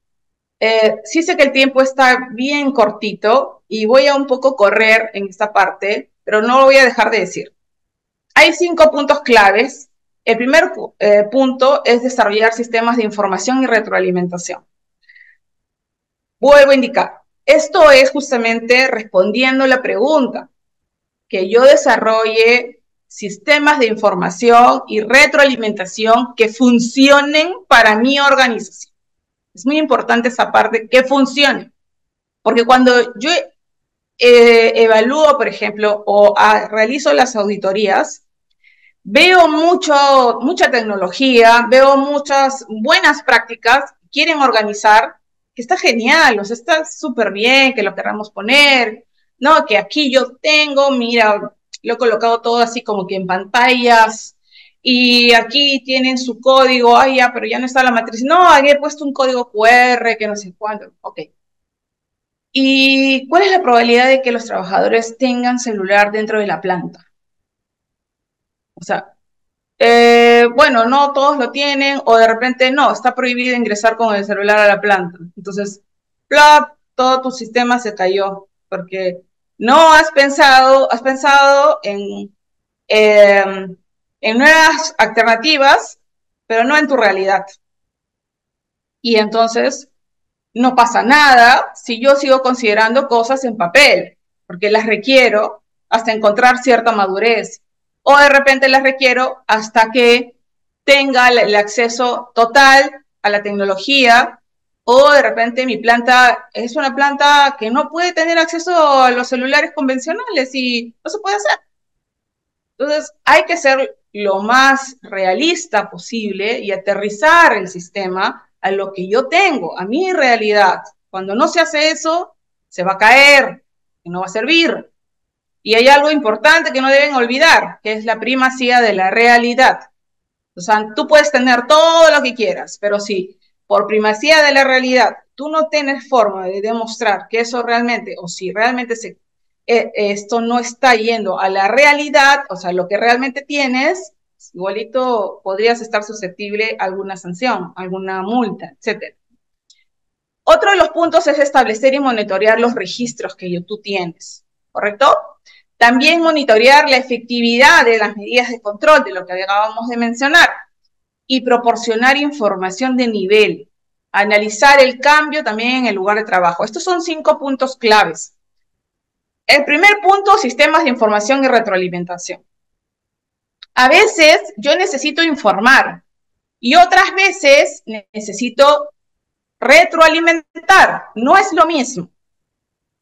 Sí sé que el tiempo está bien cortito y voy a un poco correr en esta parte, pero no lo voy a dejar de decir. Hay 5 puntos claves. El primer punto es desarrollar sistemas de información y retroalimentación. Vuelvo a indicar, esto es justamente respondiendo la pregunta, que yo desarrolle sistemas de información y retroalimentación que funcionen para mi organización. Es muy importante esa parte, que funcione. Porque cuando yo evalúo, por ejemplo, o realizo las auditorías, veo mucha tecnología, veo muchas buenas prácticas, quieren organizar, que está genial, o sea, está súper bien que lo queramos poner, ¿no? Que aquí yo tengo, mira, lo he colocado todo así como que en pantallas, y aquí tienen su código, ay, ya, pero ya no está la matriz. No, aquí he puesto un código QR, que no sé cuánto, ok. ¿Y cuál es la probabilidad de que los trabajadores tengan celular dentro de la planta? O sea, bueno, no todos lo tienen o de repente no, está prohibido ingresar con el celular a la planta. Entonces, plop, todo tu sistema se cayó porque no has pensado eh, en nuevas alternativas, pero no en tu realidad. Y entonces no pasa nada si yo sigo considerando cosas en papel, porque las requiero hasta encontrar cierta madurez, o de repente las requiero hasta que tenga el acceso total a la tecnología, o de repente mi planta es una planta que no puede tener acceso a los celulares convencionales y no se puede hacer. Entonces hay que ser lo más realista posible y aterrizar el sistema a lo que yo tengo, a mi realidad. Cuando no se hace eso, se va a caer y no va a servir. Y hay algo importante que no deben olvidar, que es la primacía de la realidad. O sea, tú puedes tener todo lo que quieras, pero si por primacía de la realidad tú no tienes forma de demostrar que eso realmente, o si realmente esto no está yendo a la realidad, o sea, lo que realmente tienes, igualito podrías estar susceptible a alguna sanción, alguna multa, etcétera. Otro de los puntos es establecer y monitorear los registros que tú tienes, ¿correcto? También monitorear la efectividad de las medidas de control, de lo que acabamos de mencionar, y proporcionar información de nivel. Analizar el cambio también en el lugar de trabajo. Estos son 5 puntos claves. El primer punto, sistemas de información y retroalimentación. A veces yo necesito informar y otras veces necesito retroalimentar. No es lo mismo.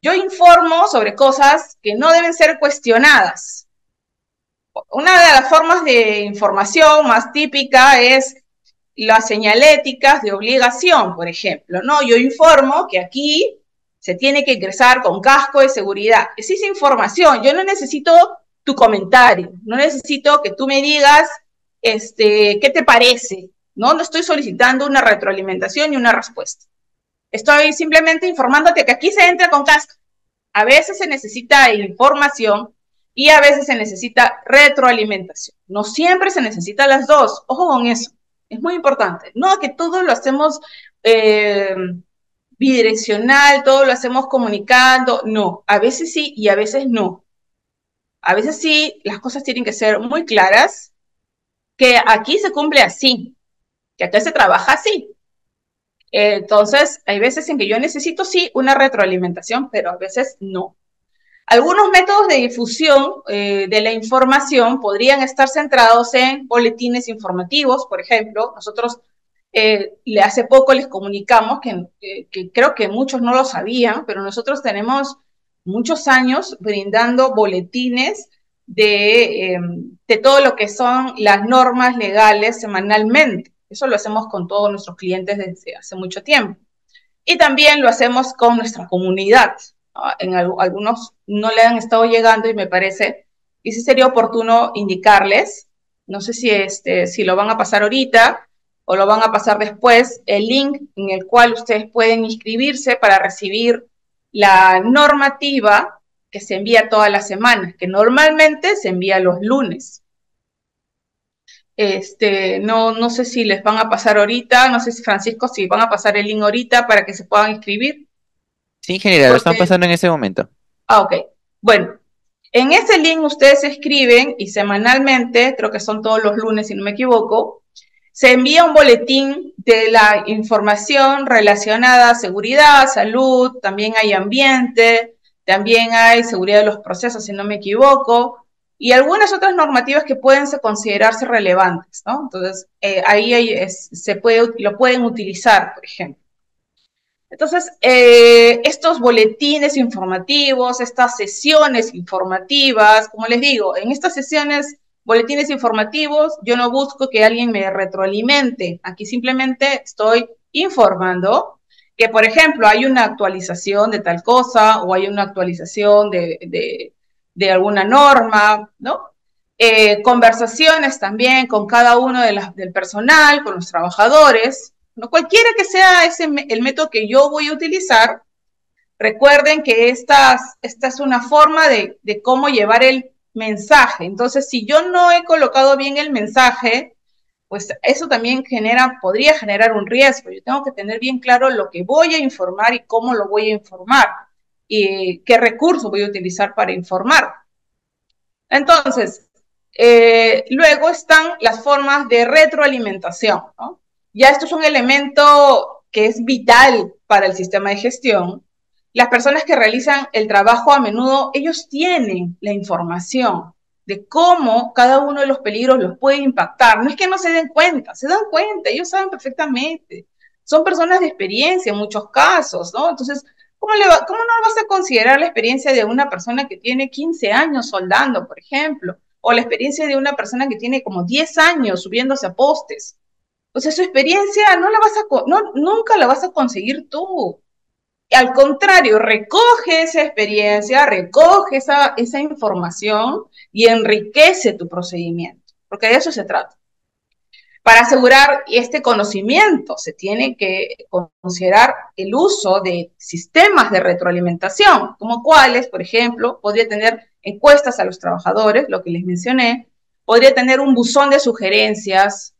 Yo informo sobre cosas que no deben ser cuestionadas. Una de las formas de información más típica es las señaléticas de obligación, por ejemplo, ¿no? Yo informo que aquí se tiene que ingresar con casco de seguridad. Esa es información. Yo no necesito tu comentario, no necesito que tú me digas, ¿qué te parece? No estoy solicitando una retroalimentación y una respuesta. Estoy simplemente informándote que aquí se entra con casco. A veces se necesita información y a veces se necesita retroalimentación. No siempre se necesita las dos. Ojo con eso. Es muy importante. No que todo lo hacemos bidireccional, todo lo hacemos comunicando. No, a veces sí y a veces no. A veces sí, las cosas tienen que ser muy claras, que aquí se cumple así, que acá se trabaja así. Entonces, hay veces en que yo necesito sí una retroalimentación, pero a veces no. Algunos métodos de difusión de la información podrían estar centrados en boletines informativos, por ejemplo. Nosotros hace poco les comunicamos que creo que muchos no lo sabían, pero nosotros tenemos muchos años brindando boletines de todo lo que son las normas legales semanalmente. Eso lo hacemos con todos nuestros clientes desde hace mucho tiempo. Y también lo hacemos con nuestra comunidad. En algunos no le han estado llegando y me parece que sí sería oportuno indicarles, no sé si lo van a pasar ahorita o lo van a pasar después, el link en el cual ustedes pueden inscribirse para recibir la normativa que se envía todas las semanas, que normalmente se envía los lunes. No sé si les van a pasar ahorita, no sé si Francisco, si van a pasar el link ahorita para que se puedan inscribir. Sí, ingeniera, lo están Porque, pasando en ese momento. ok. Bueno, en ese link ustedes se escriben y semanalmente, creo que son todos los lunes si no me equivoco, se envía un boletín de la información relacionada a seguridad, salud, también hay ambiente, también hay seguridad de los procesos si no me equivoco, y algunas otras normativas que pueden considerarse relevantes, ¿no? Entonces, lo pueden utilizar, por ejemplo. Entonces, estos boletines informativos, estas sesiones informativas, como les digo, en estas sesiones, boletines informativos, yo no busco que alguien me retroalimente. Aquí simplemente estoy informando que, por ejemplo, hay una actualización de tal cosa o hay una actualización de alguna norma, ¿no? Conversaciones también con cada uno del personal, con los trabajadores, ¿no? Cualquiera que sea el método que yo voy a utilizar, recuerden que esta es una forma de cómo llevar el mensaje. Entonces, si yo no he colocado bien el mensaje, pues eso también podría generar un riesgo. Yo tengo que tener bien claro lo que voy a informar y cómo lo voy a informar y qué recursos voy a utilizar para informar. Entonces, luego están las formas de retroalimentación, ¿no? Ya esto es un elemento que es vital para el sistema de gestión. Las personas que realizan el trabajo a menudo, ellos tienen la información de cómo cada uno de los peligros los puede impactar. No es que no se den cuenta, se dan cuenta, ellos saben perfectamente. Son personas de experiencia en muchos casos, ¿no? Entonces, ¿cómo no vas a considerar la experiencia de una persona que tiene 15 años soldando, por ejemplo? O la experiencia de una persona que tiene como 10 años subiéndose a postes. O sea, su experiencia nunca la vas a conseguir tú. Al contrario, recoge esa experiencia, recoge esa información y enriquece tu procedimiento, porque de eso se trata. Para asegurar este conocimiento se tiene que considerar el uso de sistemas de retroalimentación, como cuáles, por ejemplo, podría tener encuestas a los trabajadores, lo que les mencioné, podría tener un buzón de sugerencias,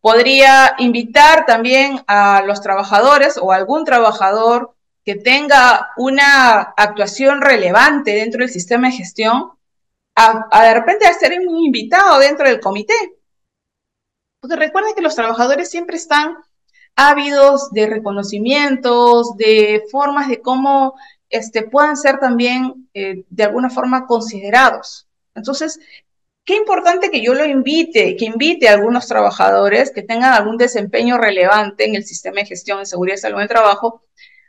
podría invitar también a los trabajadores o a algún trabajador que tenga una actuación relevante dentro del sistema de gestión, a de repente a ser un invitado dentro del comité. Porque recuerden que los trabajadores siempre están ávidos de reconocimientos, de formas de cómo puedan ser también de alguna forma considerados. Entonces, qué importante que yo que invite a algunos trabajadores que tengan algún desempeño relevante en el sistema de gestión de seguridad y salud en el trabajo,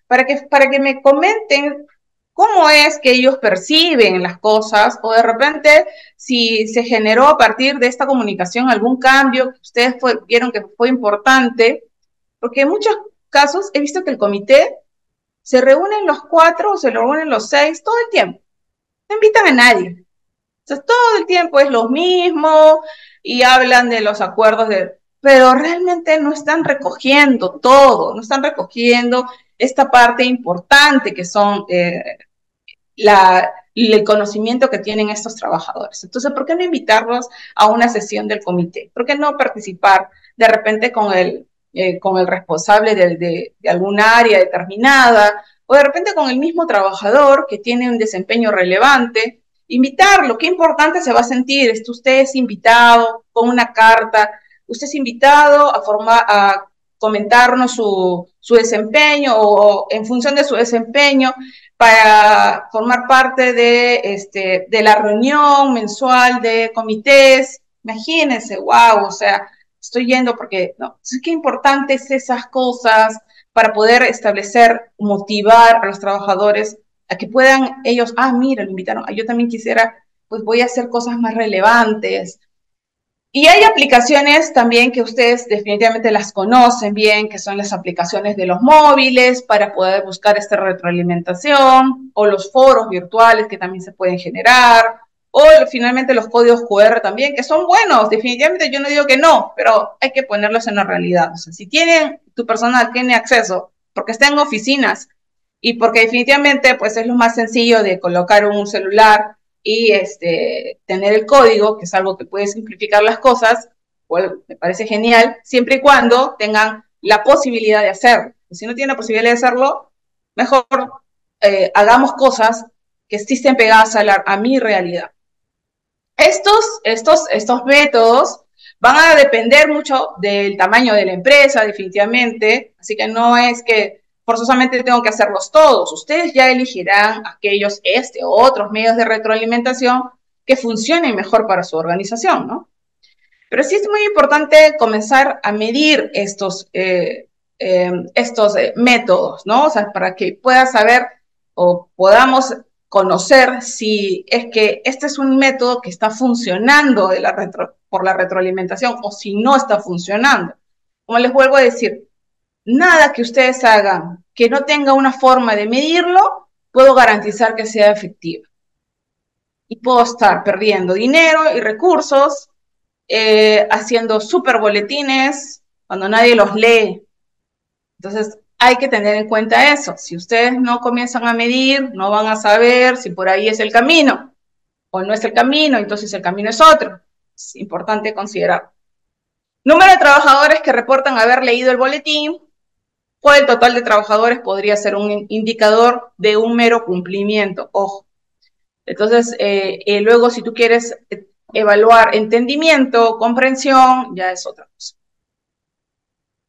para que me comenten cómo es que ellos perciben las cosas o de repente si se generó a partir de esta comunicación algún cambio que ustedes vieron que fue importante, porque en muchos casos he visto que el comité se reúnen los 4 o se reúnen los 6 todo el tiempo, no invitan a nadie. Entonces, todo el tiempo es lo mismo y hablan de los acuerdos pero realmente no están recogiendo todo, no están recogiendo esta parte importante que son el conocimiento que tienen estos trabajadores. Entonces, ¿por qué no invitarlos a una sesión del comité? ¿Por qué no participar de repente con el responsable de alguna área determinada o de repente con el mismo trabajador que tiene un desempeño relevante? Invitarlo, qué importante se va a sentir. Usted es invitado con una carta, usted es invitado a comentarnos su desempeño o en función de su desempeño para formar parte de la reunión mensual de comités. Imagínense, wow, o sea, estoy yendo porque, no, qué importantes esas cosas para poder establecer, motivar a los trabajadores a que puedan ellos, mira, lo invitaron, yo también quisiera, pues voy a hacer cosas más relevantes. Y hay aplicaciones también que ustedes definitivamente las conocen bien, que son las aplicaciones de los móviles para poder buscar esta retroalimentación, o los foros virtuales que también se pueden generar, o finalmente los códigos QR también, que son buenos. Definitivamente yo no digo que no, pero hay que ponerlos en la realidad. O sea, si tu personal tiene acceso, porque está en oficinas y porque definitivamente pues es lo más sencillo de colocar un celular y tener el código, que es algo que puede simplificar las cosas, bueno, me parece genial, siempre y cuando tengan la posibilidad de hacerlo. Si no tienen la posibilidad de hacerlo, mejor hagamos cosas que sí estén pegadas a mi realidad. Estos métodos van a depender mucho del tamaño de la empresa, definitivamente, así que no es que forzosamente tengo que hacerlos todos. Ustedes ya elegirán aquellos, o otros medios de retroalimentación que funcionen mejor para su organización, ¿no? Pero sí es muy importante comenzar a medir estos métodos, ¿no? O sea, para que puedas saber o podamos conocer si es que este es un método que está funcionando por la retroalimentación o si no está funcionando. Como les vuelvo a decir, nada que ustedes hagan que no tenga una forma de medirlo, puedo garantizar que sea efectivo. Y puedo estar perdiendo dinero y recursos, haciendo súper boletines cuando nadie los lee. Entonces, hay que tener en cuenta eso. Si ustedes no comienzan a medir, no van a saber si por ahí es el camino o no es el camino, entonces el camino es otro. Es importante considerar. Número de trabajadores que reportan haber leído el boletín o el total de trabajadores podría ser un indicador de un mero cumplimiento. Ojo. Entonces, luego si tú quieres evaluar entendimiento, comprensión, ya es otra cosa.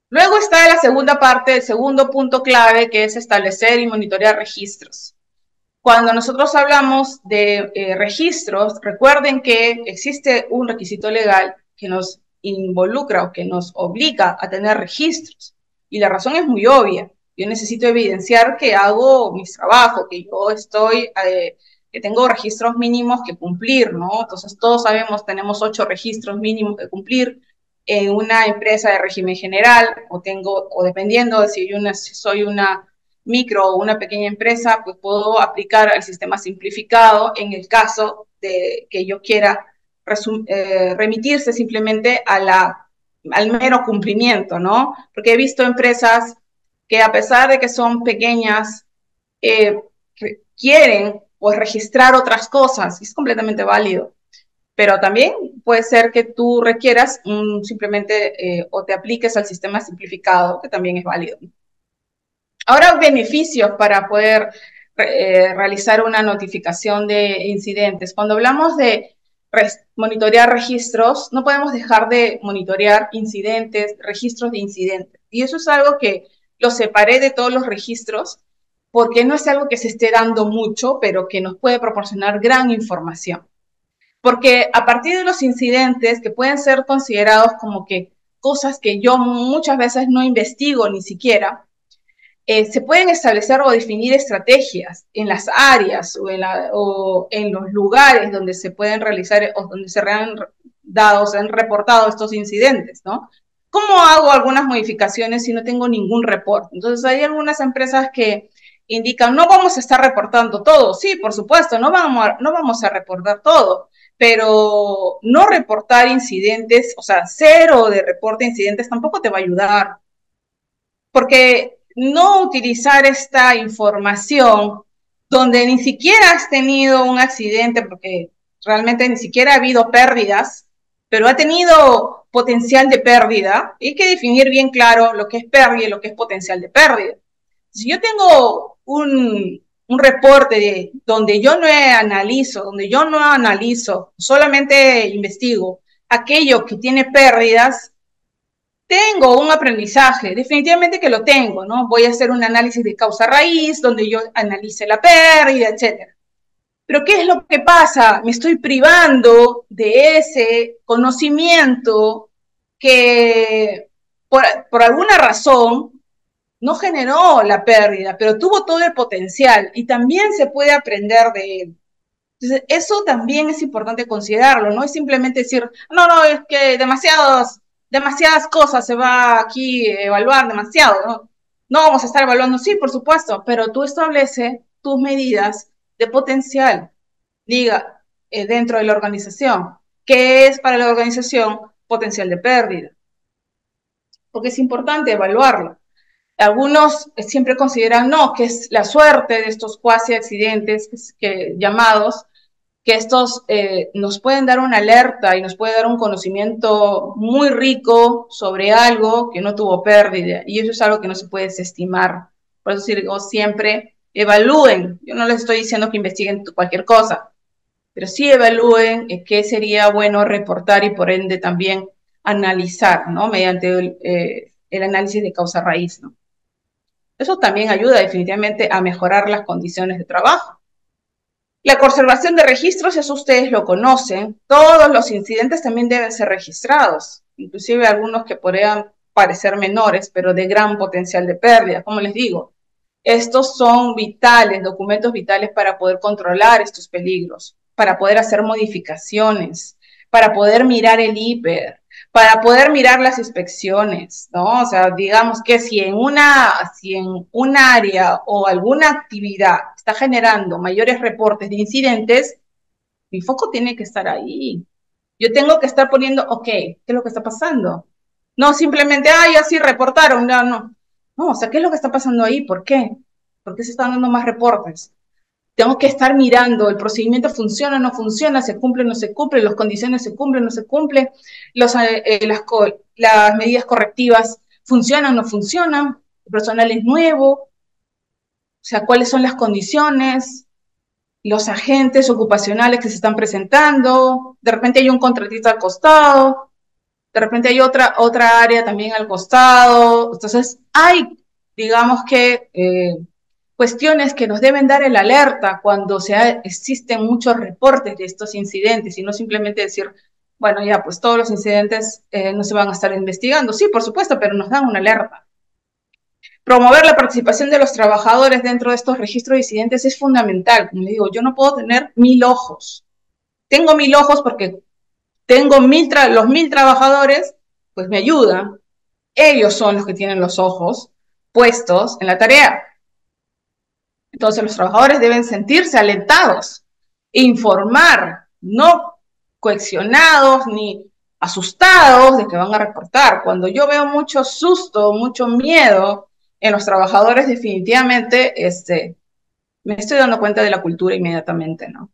Luego está la segunda parte, el segundo punto clave, que es establecer y monitorear registros. Cuando nosotros hablamos de registros, recuerden que existe un requisito legal que nos involucra o que nos obliga a tener registros. Y la razón es muy obvia. Yo necesito evidenciar que hago mis trabajos, que yo que tengo registros mínimos que cumplir, ¿no? Entonces todos sabemos, tenemos 8 registros mínimos que cumplir en una empresa de régimen general, o dependiendo de si soy una micro o una pequeña empresa, pues puedo aplicar el sistema simplificado en el caso de que yo quiera remitirse simplemente al mero cumplimiento, ¿no? Porque he visto empresas que a pesar de que son pequeñas, quieren pues registrar otras cosas, y es completamente válido. Pero también puede ser que tú requieras simplemente o te apliques al sistema simplificado, que también es válido. Ahora, beneficios para poder realizar una notificación de incidentes. Cuando hablamos de monitorear registros, no podemos dejar de monitorear incidentes, registros de incidentes. Y eso es algo que lo separé de todos los registros, porque no es algo que se esté dando mucho, pero que nos puede proporcionar gran información. Porque a partir de los incidentes, que pueden ser considerados como que cosas que yo muchas veces no investigo ni siquiera, se pueden establecer o definir estrategias en las áreas o en los lugares donde se pueden realizar o donde se han dado, se han reportado estos incidentes, ¿no? ¿Cómo hago algunas modificaciones si no tengo ningún reporte? Entonces hay algunas empresas que indican, no vamos a estar reportando todo. Sí, por supuesto, no vamos a reportar todo, pero no reportar incidentes, o sea, cero de reporte de incidentes tampoco te va a ayudar, porque no utilizar esta información donde ni siquiera has tenido un accidente, porque realmente ni siquiera ha habido pérdidas, pero ha tenido potencial de pérdida, y hay que definir bien claro lo que es pérdida y lo que es potencial de pérdida. Si yo tengo un reporte donde yo no analizo, solamente investigo aquello que tiene pérdidas, tengo un aprendizaje, definitivamente que lo tengo, ¿no? Voy a hacer un análisis de causa-raíz, donde yo analice la pérdida, etcétera. Pero ¿qué es lo que pasa? Me estoy privando de ese conocimiento que por alguna razón no generó la pérdida, pero tuvo todo el potencial y también se puede aprender de él. Entonces, eso también es importante considerarlo, no es simplemente decir, no, no, es que demasiadas cosas se va aquí a evaluar, demasiado, ¿no? No vamos a estar evaluando, sí, por supuesto, pero tú establece tus medidas de potencial, diga, dentro de la organización, ¿qué es para la organización potencial de pérdida? Porque es importante evaluarlo. Algunos siempre consideran, no, que es la suerte de estos cuasi accidentes llamados, que estos nos pueden dar una alerta y nos puede dar un conocimiento muy rico sobre algo que no tuvo pérdida, y eso es algo que no se puede desestimar. Por eso digo siempre, evalúen. Yo no les estoy diciendo que investiguen cualquier cosa, pero sí evalúen qué sería bueno reportar y por ende también analizar, ¿no? Mediante el análisis de causa raíz, ¿no? Eso también ayuda definitivamente a mejorar las condiciones de trabajo. La conservación de registros, eso ustedes lo conocen. Todos los incidentes también deben ser registrados, inclusive algunos que podrían parecer menores, pero de gran potencial de pérdida. Como les digo, estos son vitales, documentos vitales para poder controlar estos peligros, para poder hacer modificaciones, para poder mirar el hiper, para poder mirar las inspecciones, ¿no? O sea, digamos que si en un área o alguna actividad está generando mayores reportes de incidentes, mi foco tiene que estar ahí. Yo tengo que estar poniendo, ok, ¿qué es lo que está pasando? No simplemente, ay, así reportaron, no, no. No, o sea, ¿qué es lo que está pasando ahí? ¿Por qué? ¿Por qué se están dando más reportes? Tengo que estar mirando, el procedimiento funciona o no funciona, se cumple o no se cumple, las condiciones se cumplen o no se cumplen, las medidas correctivas funcionan o no funcionan, el personal es nuevo, o sea, cuáles son las condiciones, los agentes ocupacionales que se están presentando, de repente hay un contratista al costado, de repente hay otra área también al costado, entonces hay, digamos que, cuestiones que nos deben dar el alerta cuando existen muchos reportes de estos incidentes y no simplemente decir, bueno, ya, pues todos los incidentes no se van a estar investigando. Sí, por supuesto, pero nos dan una alerta. Promover la participación de los trabajadores dentro de estos registros de incidentes es fundamental. Como les digo, yo no puedo tener 1000 ojos. Tengo 1000 ojos porque tengo los 1000 trabajadores, pues me ayudan. Ellos son los que tienen los ojos puestos en la tarea. Entonces los trabajadores deben sentirse alentados, informar, no coaccionados ni asustados de que van a reportar. Cuando yo veo mucho susto, mucho miedo en los trabajadores, definitivamente me estoy dando cuenta de la cultura inmediatamente, ¿no?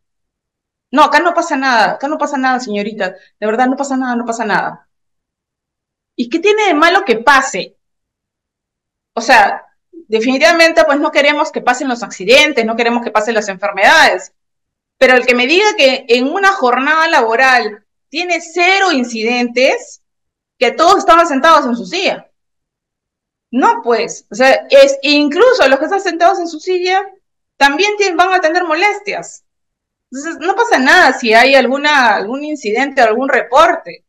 No, acá no pasa nada, señorita, de verdad no pasa nada, no pasa nada. ¿Y qué tiene de malo que pase? O sea, definitivamente pues no queremos que pasen los accidentes, no queremos que pasen las enfermedades, pero el que me diga que en una jornada laboral tiene 0 incidentes, que todos estaban sentados en su silla. No, pues, o sea, incluso los que están sentados en su silla también van a tener molestias. Entonces, no pasa nada si hay algún incidente, algún reporte.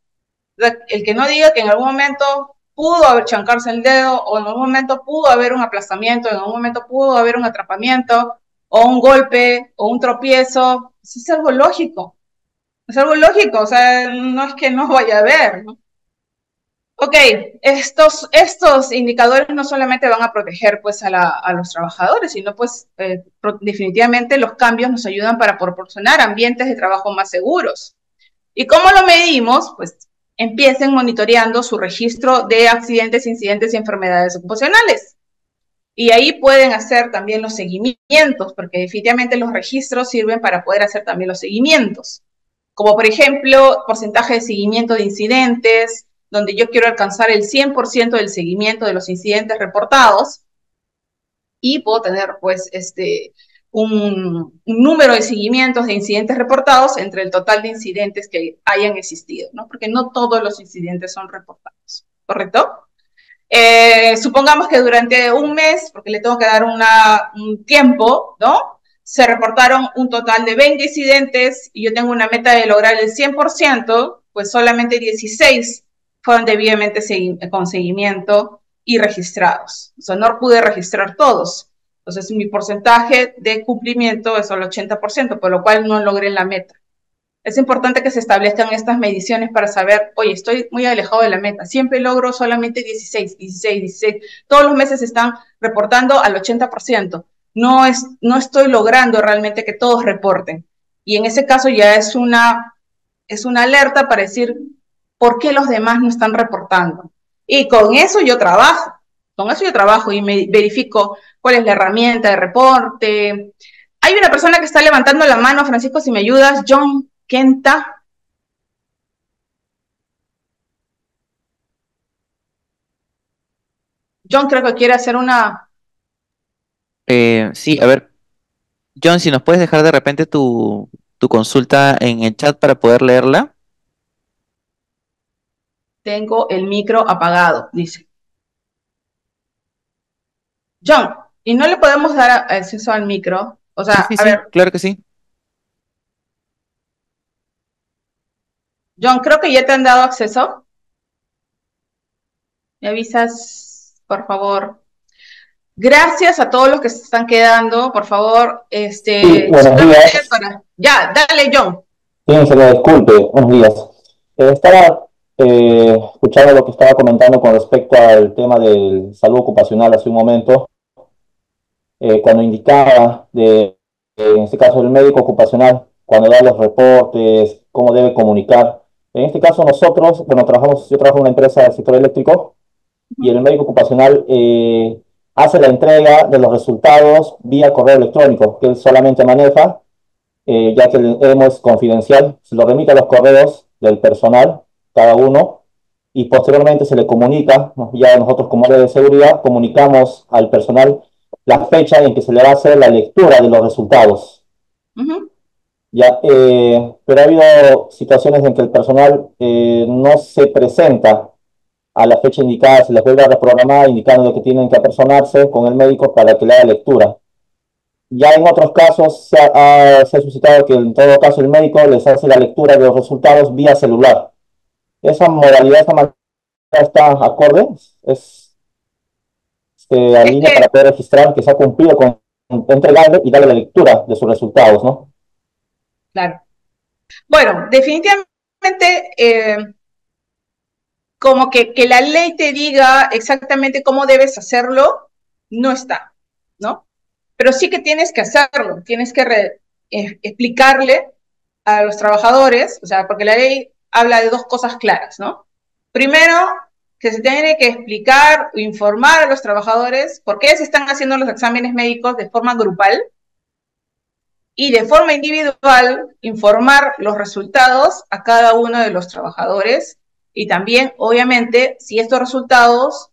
O sea, el que no diga que en algún momento pudo haber chancarse el dedo, o en algún momento pudo haber un aplastamiento, en algún momento pudo haber un atrapamiento, o un golpe, o un tropiezo, pues es algo lógico. Es algo lógico, o sea, no es que no vaya a haber, ¿no? Ok, estos indicadores no solamente van a proteger pues a los trabajadores, sino pues definitivamente los cambios nos ayudan para proporcionar ambientes de trabajo más seguros. ¿Y cómo lo medimos? Pues empiecen monitoreando su registro de accidentes, incidentes y enfermedades ocupacionales. Y ahí pueden hacer también los seguimientos, porque definitivamente los registros sirven para poder hacer también los seguimientos. Como por ejemplo, porcentaje de seguimiento de incidentes, donde yo quiero alcanzar el 100% del seguimiento de los incidentes reportados y puedo tener pues un número de seguimientos de incidentes reportados entre el total de incidentes que hayan existido, ¿no? Porque no todos los incidentes son reportados, ¿correcto? Supongamos que durante un mes, porque le tengo que dar un tiempo, ¿no? Se reportaron un total de 20 incidentes y yo tengo una meta de lograr el 100%, pues solamente 16 fueron debidamente con seguimiento y registrados. O sea, no pude registrar todos. Entonces, mi porcentaje de cumplimiento es solo 80%, por lo cual no logré la meta. Es importante que se establezcan estas mediciones para saber, oye, estoy muy alejado de la meta, siempre logro solamente 16, 16, 16. Todos los meses están reportando al 80%. No estoy logrando realmente que todos reporten. Y en ese caso ya es una alerta para decir por qué los demás no están reportando. Y con eso yo trabajo y me verifico cuál es la herramienta de reporte. Hay una persona que está levantando la mano, Francisco, si me ayudas, John Kenta. John creo que quiere hacer una... Sí, a ver, John, si nos puedes dejar de repente tu consulta en el chat para poder leerla. Tengo el micro apagado, dice. John, ¿y no le podemos dar acceso al micro? O Sí, sea, sí, a sí, ver, claro que sí. John, creo que ya te han dado acceso. ¿Me avisas, por favor? Gracias a todos los que se están quedando, por favor, Sí, buenos solamente días. para... Ya, dale, John. Sí, se me disculpe, buenos días. Estaba escuchando lo que estaba comentando con respecto al tema del salud ocupacional hace un momento, cuando indicaba en este caso, el médico ocupacional, cuando da los reportes, cómo debe comunicar. En este caso, nosotros, bueno, yo trabajo en una empresa del sector eléctrico y el médico ocupacional hace la entrega de los resultados vía correo electrónico, que él solamente maneja ya que el EMO es confidencial, se lo remite a los correos del personal, cada uno, y posteriormente se le comunica, ¿no? Ya nosotros como área de seguridad comunicamos al personal la fecha en que se le va a hacer la lectura de los resultados. Ya, pero ha habido situaciones en que el personal no se presenta a la fecha indicada, se les vuelve a reprogramar indicando que tienen que apersonarse con el médico para que le haga lectura. Ya en otros casos se ha suscitado que en todo caso el médico les hace la lectura de los resultados vía celular. Esa modalidad, esa manera está acorde, es Es alinea que, para poder registrar que se ha cumplido con entregarle y darle la lectura de sus resultados, ¿no? claro. Bueno, definitivamente, como que la ley te diga exactamente cómo debes hacerlo, no está, ¿no? Pero sí que tienes que hacerlo, tienes que explicarle a los trabajadores, o sea, porque la ley habla de dos cosas claras, ¿no? Primero, que se tiene que explicar o informar a los trabajadores por qué se están haciendo los exámenes médicos de forma grupal y de forma individual informar los resultados a cada uno de los trabajadores y también, obviamente, si estos resultados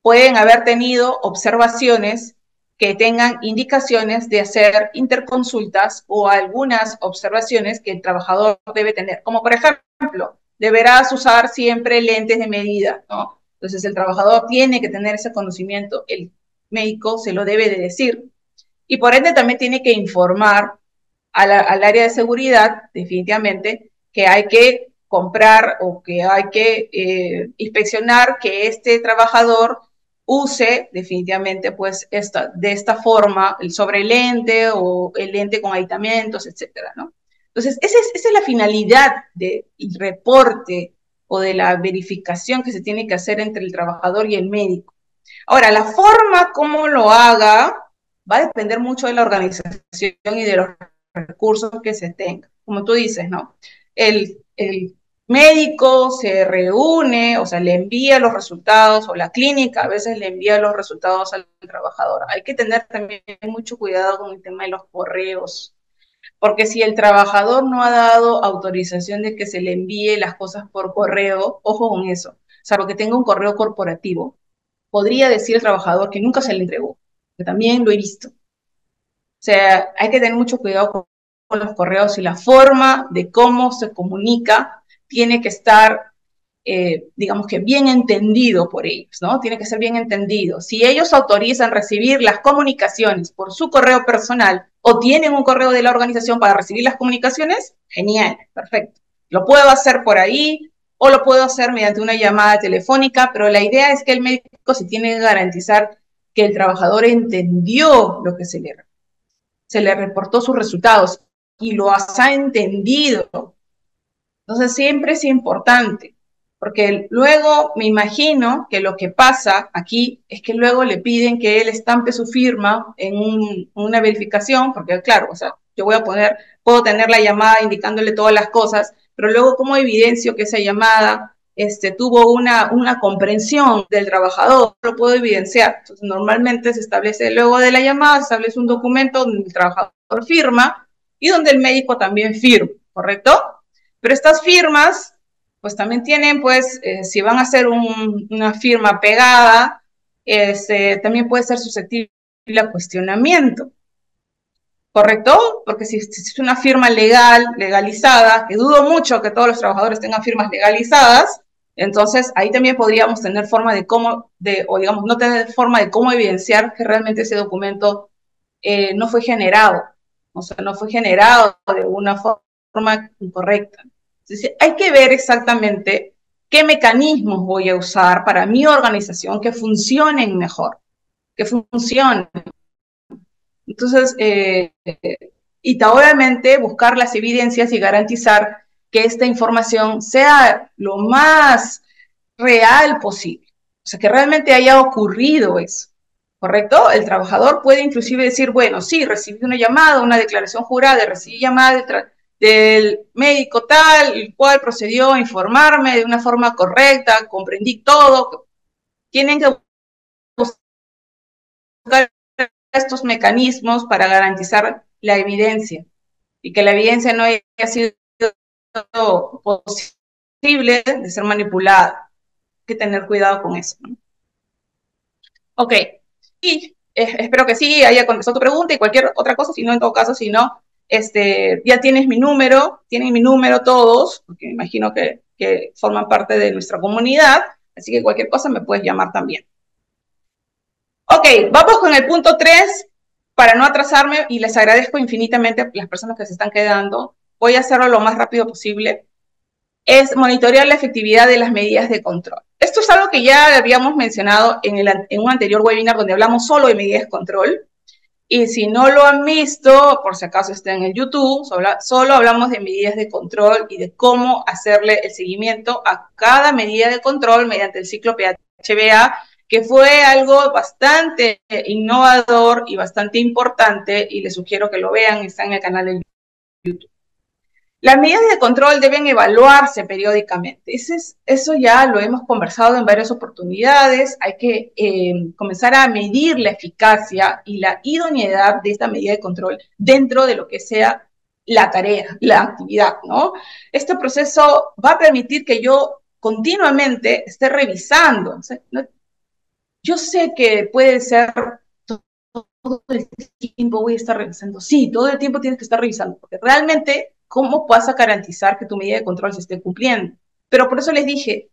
pueden haber tenido observaciones que tengan indicaciones de hacer interconsultas o algunas observaciones que el trabajador debe tener, como por ejemplo, deberás usar siempre lentes de medida, ¿no? Entonces el trabajador tiene que tener ese conocimiento, el médico se lo debe de decir y por ende también tiene que informar al área de seguridad, definitivamente, que hay que comprar o que hay que inspeccionar que este trabajador use definitivamente pues de esta forma el sobrelente o el lente con aditamentos, etcétera, ¿no? Entonces, esa es la finalidad del reporte o de la verificación que se tiene que hacer entre el trabajador y el médico. Ahora, la forma como lo haga va a depender mucho de la organización y de los recursos que se tengan, como tú dices, ¿no? el médico se reúne, o sea, le envía los resultados, o la clínica a veces le envía los resultados al trabajador. Hay que tener también mucho cuidado con el tema de los correos, porque si el trabajador no ha dado autorización de que se le envíe las cosas por correo, ojo con eso, salvo que tenga un correo corporativo, podría decir el trabajador que nunca se le entregó, que también lo he visto. O sea, hay que tener mucho cuidado con los correos y la forma de cómo se comunica tiene que estar, digamos que bien entendido por ellos, ¿no? Tiene que ser bien entendido. Si ellos autorizan recibir las comunicaciones por su correo personal o tienen un correo de la organización para recibir las comunicaciones, genial, perfecto. Lo puedo hacer por ahí o lo puedo hacer mediante una llamada telefónica, pero la idea es que el médico se tiene que garantizar que el trabajador entendió lo que se le reportó sus resultados y lo ha entendido. Entonces siempre es importante, porque luego me imagino que lo que pasa aquí es que luego le piden que él estampe su firma en una verificación, porque claro, o sea, yo puedo tener la llamada indicándole todas las cosas, pero luego cómo evidencio que esa llamada tuvo una comprensión del trabajador, lo puedo evidenciar. Entonces, normalmente se establece luego de la llamada, se establece un documento donde el trabajador firma y donde el médico también firma, ¿correcto? Pero estas firmas, pues también tienen, pues, si van a hacer una firma pegada, también puede ser susceptible a cuestionamiento, ¿correcto? Porque si es una firma legalizada, que dudo mucho que todos los trabajadores tengan firmas legalizadas, entonces ahí también podríamos tener forma o digamos, no tener forma de cómo evidenciar que realmente ese documento no fue generado, o sea, no fue generado de una forma incorrecta. Entonces, hay que ver exactamente qué mecanismos voy a usar para mi organización que funcionen mejor, que funcionen. Entonces, y obviamente buscar las evidencias y garantizar que esta información sea lo más real posible. O sea, que realmente haya ocurrido eso, ¿correcto? El trabajador puede inclusive decir, bueno, sí, recibí una llamada, una declaración jurada, recibí llamada del médico tal, el cual procedió a informarme de una forma correcta, comprendí todo. Tienen que buscar estos mecanismos para garantizar la evidencia y que la evidencia no haya sido posible de ser manipulada. Hay que tener cuidado con eso, ¿no? Ok, y espero que sí haya contestado tu pregunta y cualquier otra cosa, si no, en todo caso, si no, ya tienen mi número todos, porque me imagino que forman parte de nuestra comunidad, así que cualquier cosa me puedes llamar también. Ok, vamos con el punto 3, para no atrasarme, y les agradezco infinitamente a las personas que se están quedando. Voy a hacerlo lo más rápido posible. Es monitorear la efectividad de las medidas de control. Esto es algo que ya habíamos mencionado en un anterior webinar donde hablamos solo de medidas de control. Y si no lo han visto, por si acaso está en el YouTube, solo hablamos de medidas de control y de cómo hacerle el seguimiento a cada medida de control mediante el ciclo PHBA, que fue algo bastante innovador y bastante importante, y les sugiero que lo vean, está en el canal de YouTube. Las medidas de control deben evaluarse periódicamente. Eso ya lo hemos conversado en varias oportunidades. Hay que comenzar a medir la eficacia y la idoneidad de esta medida de control dentro de lo que sea la tarea, la actividad, ¿no? Este proceso va a permitir que yo continuamente esté revisando. O sea, yo sé que puede ser todo el tiempo voy a estar revisando. Sí, todo el tiempo tienes que estar revisando, porque realmente, ¿cómo vas a garantizar que tu medida de control se esté cumpliendo? Pero por eso les dije,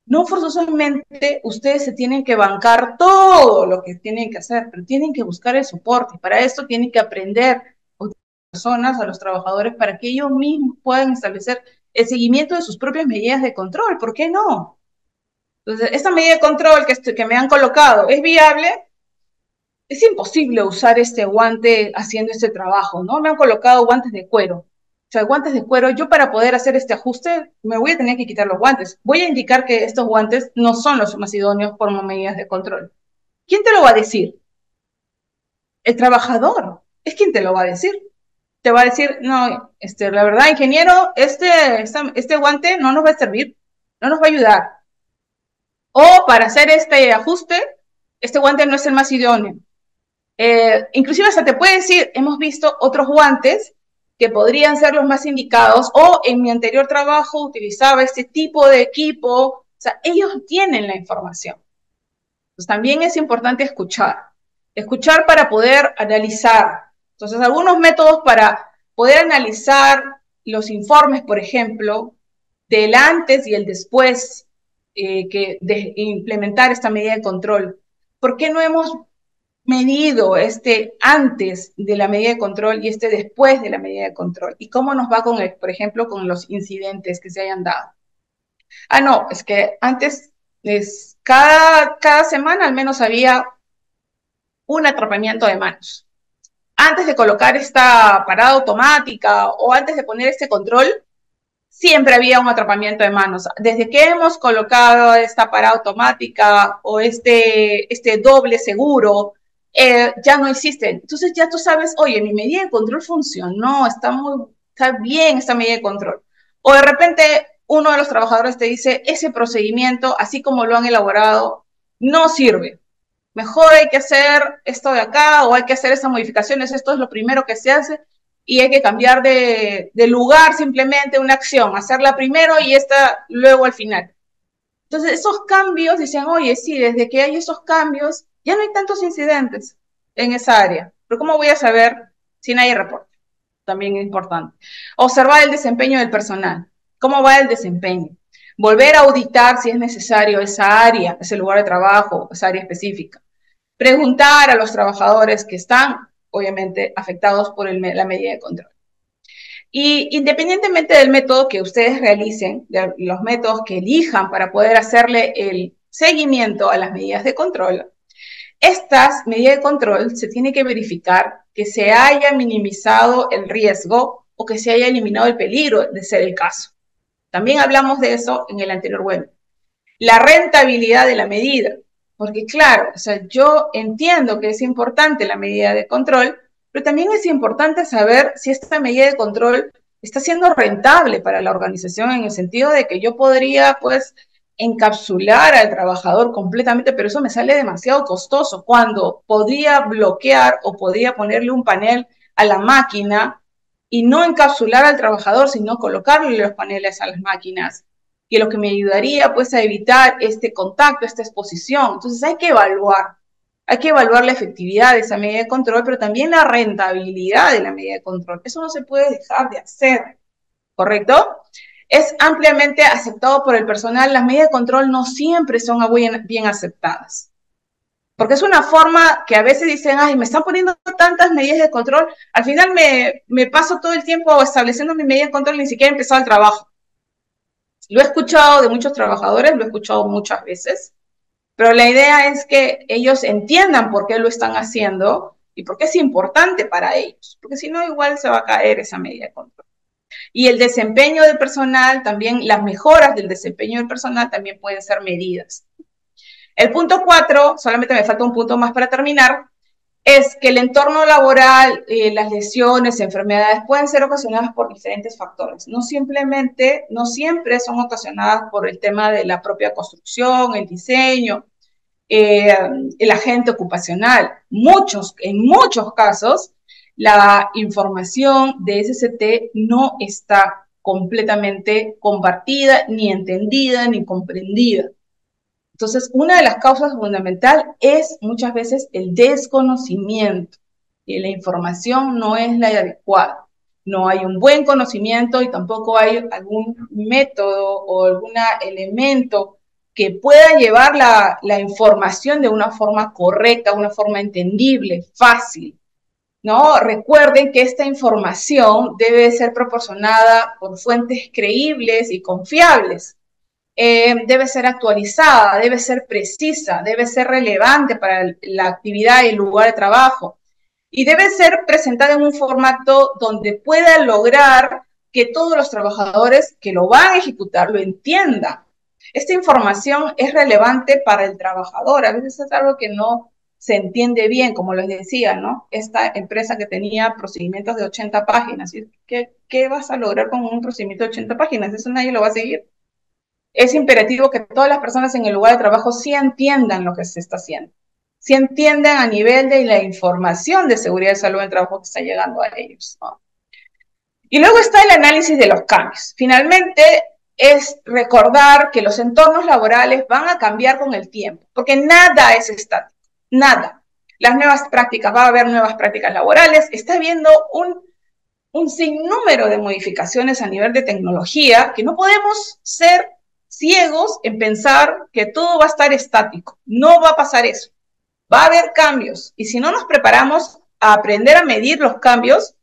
no forzosamente ustedes se tienen que bancar todo lo que tienen que hacer, pero tienen que buscar el soporte. Y para esto tienen que aprender a las personas, a los trabajadores, para que ellos mismos puedan establecer el seguimiento de sus propias medidas de control. ¿Por qué no? Entonces, esta medida de control que me han colocado, ¿es viable? Es imposible usar este guante haciendo este trabajo, ¿no? Me han colocado guantes de cuero. O sea, guantes de cuero, yo para poder hacer este ajuste me voy a tener que quitar los guantes. Voy a indicar que estos guantes no son los más idóneos por medidas de control. ¿Quién te lo va a decir? El trabajador. Es quien te lo va a decir. te va a decir, no, la verdad, ingeniero, este guante no nos va a servir, no nos va a ayudar. O para hacer este ajuste, este guante no es el más idóneo. Inclusive hasta te puede decir, hemos visto otros guantes que podrían ser los más indicados, o en mi anterior trabajo utilizaba este tipo de equipo. O sea, ellos tienen la información. Entonces también es importante escuchar para poder analizar. Entonces, algunos métodos para poder analizar los informes, por ejemplo, del antes y el después de implementar esta medida de control. ¿Por qué no hemos medido este antes de la medida de control y este después de la medida de control? ¿Y cómo nos va con por ejemplo, con los incidentes que se hayan dado? Ah, no, es que antes, cada semana al menos había un atrapamiento de manos. Antes de colocar esta parada automática o antes de poner este control, siempre había un atrapamiento de manos. Desde que hemos colocado esta parada automática o este doble seguro, ya no existe. Entonces ya tú sabes, oye, mi medida de control funcionó, está bien esta medida de control. O de repente uno de los trabajadores te dice, ese procedimiento, así como lo han elaborado, no sirve. Mejor hay que hacer esto de acá o hay que hacer estas modificaciones, esto es lo primero que se hace y hay que cambiar de lugar simplemente una acción, hacerla primero y esta luego al final. Entonces esos cambios dicen, oye, sí, desde que hay esos cambios ya no hay tantos incidentes en esa área, pero ¿cómo voy a saber si nadie reporta? También es importante. Observar el desempeño del personal, ¿cómo va el desempeño? Volver a auditar si es necesario esa área, ese lugar de trabajo, esa área específica. Preguntar a los trabajadores que están, obviamente, afectados por la medida de control. Y independientemente del método que ustedes realicen, de los métodos que elijan para poder hacerle el seguimiento a las medidas de control, estas medidas de control se tiene que verificar que se haya minimizado el riesgo o que se haya eliminado el peligro de ser el caso. También hablamos de eso en el anterior webinar. La rentabilidad de la medida. Porque claro, o sea, yo entiendo que es importante la medida de control, pero también es importante saber si esta medida de control está siendo rentable para la organización en el sentido de que yo podría, pues, encapsular al trabajador completamente, pero eso me sale demasiado costoso, cuando podría bloquear o podría ponerle un panel a la máquina y no encapsular al trabajador, sino colocarle los paneles a las máquinas, y lo que me ayudaría pues a evitar este contacto, esta exposición. Entonces hay que evaluar la efectividad de esa medida de control, pero también la rentabilidad de la medida de control. Eso no se puede dejar de hacer, ¿correcto? Es ampliamente aceptado por el personal. Las medidas de control no siempre son bien aceptadas, porque es una forma que a veces dicen, ay, me están poniendo tantas medidas de control, al final me paso todo el tiempo estableciendo mi medida de control y ni siquiera he empezado el trabajo. Lo he escuchado de muchos trabajadores, lo he escuchado muchas veces, pero la idea es que ellos entiendan por qué lo están haciendo y por qué es importante para ellos, porque si no, igual se va a caer esa medida de control. Y el desempeño del personal, también las mejoras del desempeño del personal también pueden ser medidas. El punto 4, solamente me falta un punto más para terminar, es que el entorno laboral, las lesiones, enfermedades pueden ser ocasionadas por diferentes factores. No siempre son ocasionadas por el tema de la propia construcción, el diseño, el agente ocupacional. En muchos casos, la información de SCT no está completamente compartida, ni entendida, ni comprendida. Entonces, una de las causas fundamentales es muchas veces el desconocimiento, y la información no es la adecuada. No hay un buen conocimiento y tampoco hay algún método o algún elemento que pueda llevar la información de una forma correcta, una forma entendible, fácil, ¿no? Recuerden que esta información debe ser proporcionada por fuentes creíbles y confiables. Debe ser actualizada, debe ser precisa, debe ser relevante para la actividad y el lugar de trabajo. Y debe ser presentada en un formato donde pueda lograr que todos los trabajadores que lo van a ejecutar lo entiendan. Esta información es relevante para el trabajador. A veces es algo que no se entiende bien, como les decía, ¿no? Esta empresa que tenía procedimientos de 80 páginas, ¿qué vas a lograr con un procedimiento de 80 páginas? Eso nadie lo va a seguir. Es imperativo que todas las personas en el lugar de trabajo sí entiendan lo que se está haciendo, sí entiendan a nivel de la información de seguridad y salud en el trabajo que está llegando a ellos, ¿no? Y luego está el análisis de los cambios. Finalmente, es recordar que los entornos laborales van a cambiar con el tiempo, porque nada es estático, nada. Las nuevas prácticas, va a haber nuevas prácticas laborales, está habiendo un sinnúmero de modificaciones a nivel de tecnología que no podemos ser ciegos en pensar que todo va a estar estático. No va a pasar eso. Va a haber cambios. Y si no nos preparamos a aprender a medir los cambios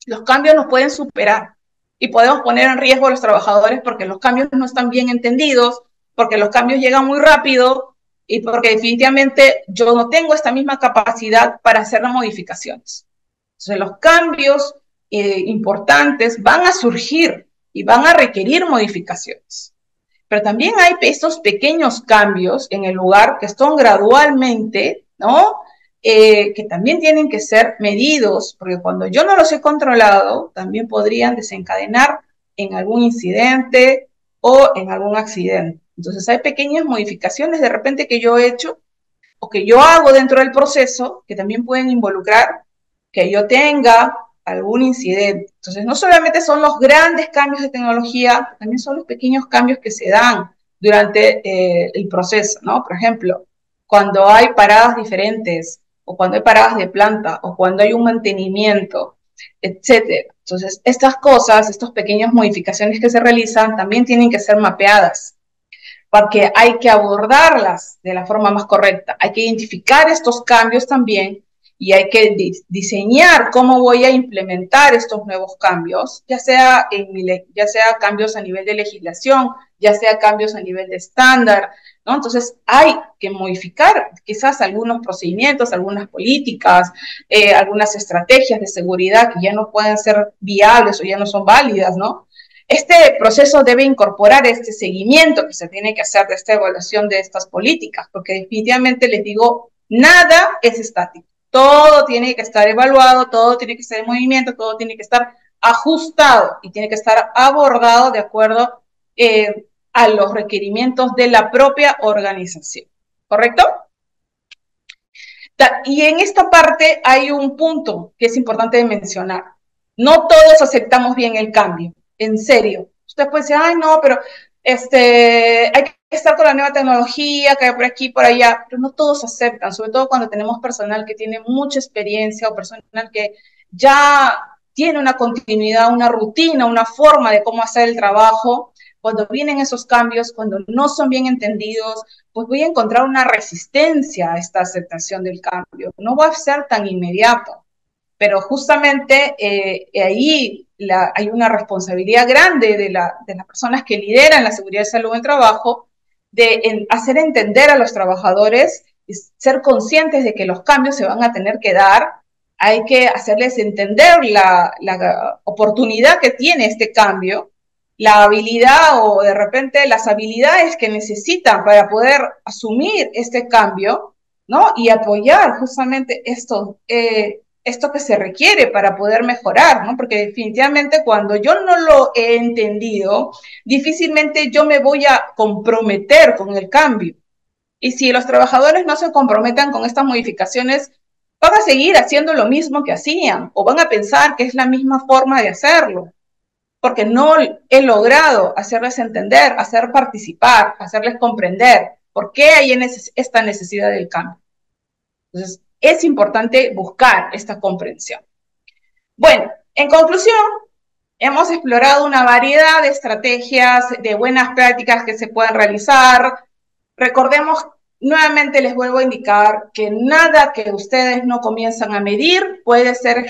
nos pueden superar y podemos poner en riesgo a los trabajadores porque los cambios no están bien entendidos, porque los cambios llegan muy rápido y porque definitivamente yo no tengo esta misma capacidad para hacer las modificaciones. Entonces los cambios importantes van a surgir y van a requerir modificaciones. Pero también hay estos pequeños cambios en el lugar que son gradualmente, ¿no? Que también tienen que ser medidos, porque cuando yo no los he controlado, también podrían desencadenar en algún incidente o en algún accidente. Entonces hay pequeñas modificaciones de repente que yo he hecho o que yo hago dentro del proceso que también pueden involucrar que yo tenga algún incidente. Entonces no solamente son los grandes cambios de tecnología, también son los pequeños cambios que se dan durante el proceso, ¿no? Por ejemplo, cuando hay paradas diferentes, o cuando hay paradas de planta, o cuando hay un mantenimiento, etcétera. Entonces, estas cosas, estas pequeñas modificaciones que se realizan, también tienen que ser mapeadas, porque hay que abordarlas de la forma más correcta. Hay que identificar estos cambios también y hay que diseñar cómo voy a implementar estos nuevos cambios, ya sea cambios a nivel de legislación, ya sea cambios a nivel de estándar, ¿no? Entonces hay que modificar quizás algunos procedimientos, algunas políticas, algunas estrategias de seguridad que ya no pueden ser viables o ya no son válidas, ¿no? Este proceso debe incorporar este seguimiento que se tiene que hacer de esta evaluación de estas políticas, porque definitivamente les digo, nada es estático. Todo tiene que estar evaluado, todo tiene que estar en movimiento, todo tiene que estar ajustado y tiene que estar abordado de acuerdo a los requerimientos de la propia organización. ¿Correcto? Y en esta parte hay un punto que es importante de mencionar. No todos aceptamos bien el cambio, en serio. Usted puede decir, ay, no, pero hay que estar con la nueva tecnología, que hay por aquí, por allá, pero no todos aceptan, sobre todo cuando tenemos personal que tiene mucha experiencia o personal que ya tiene una continuidad, una rutina, una forma de cómo hacer el trabajo. Cuando vienen esos cambios, cuando no son bien entendidos, pues voy a encontrar una resistencia a esta aceptación del cambio. No va a ser tan inmediato, pero justamente ahí hay una responsabilidad grande de las personas que lideran la seguridad y salud en el trabajo de hacer entender a los trabajadores y ser conscientes de que los cambios se van a tener que dar. Hay que hacerles entender la oportunidad que tiene este cambio, la habilidad o de repente las habilidades que necesitan para poder asumir este cambio, ¿no? Y apoyar justamente esto que se requiere para poder mejorar, ¿no? Porque definitivamente cuando yo no lo he entendido, difícilmente yo me voy a comprometer con el cambio. Y si los trabajadores no se comprometan con estas modificaciones, van a seguir haciendo lo mismo que hacían o van a pensar que es la misma forma de hacerlo, porque no he logrado hacerles entender, hacer participar, hacerles comprender por qué hay esta necesidad del cambio. Entonces, es importante buscar esta comprensión. Bueno, en conclusión, hemos explorado una variedad de estrategias, de buenas prácticas que se pueden realizar. Recordemos, nuevamente les vuelvo a indicar que nada que ustedes no comienzan a medir puede ser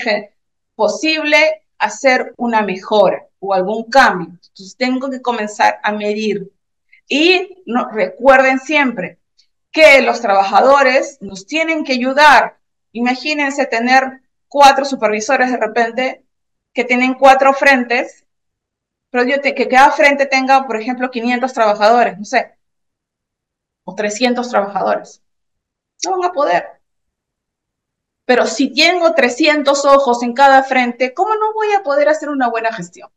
posible hacer una mejora o algún cambio. Entonces tengo que comenzar a medir. Y recuerden siempre que los trabajadores nos tienen que ayudar. Imagínense tener 4 supervisores de repente que tienen 4 frentes, pero que cada frente tenga, por ejemplo, 500 trabajadores, no sé, o 300 trabajadores. No van a poder. Pero si tengo 300 ojos en cada frente, ¿cómo no voy a poder hacer una buena gestión?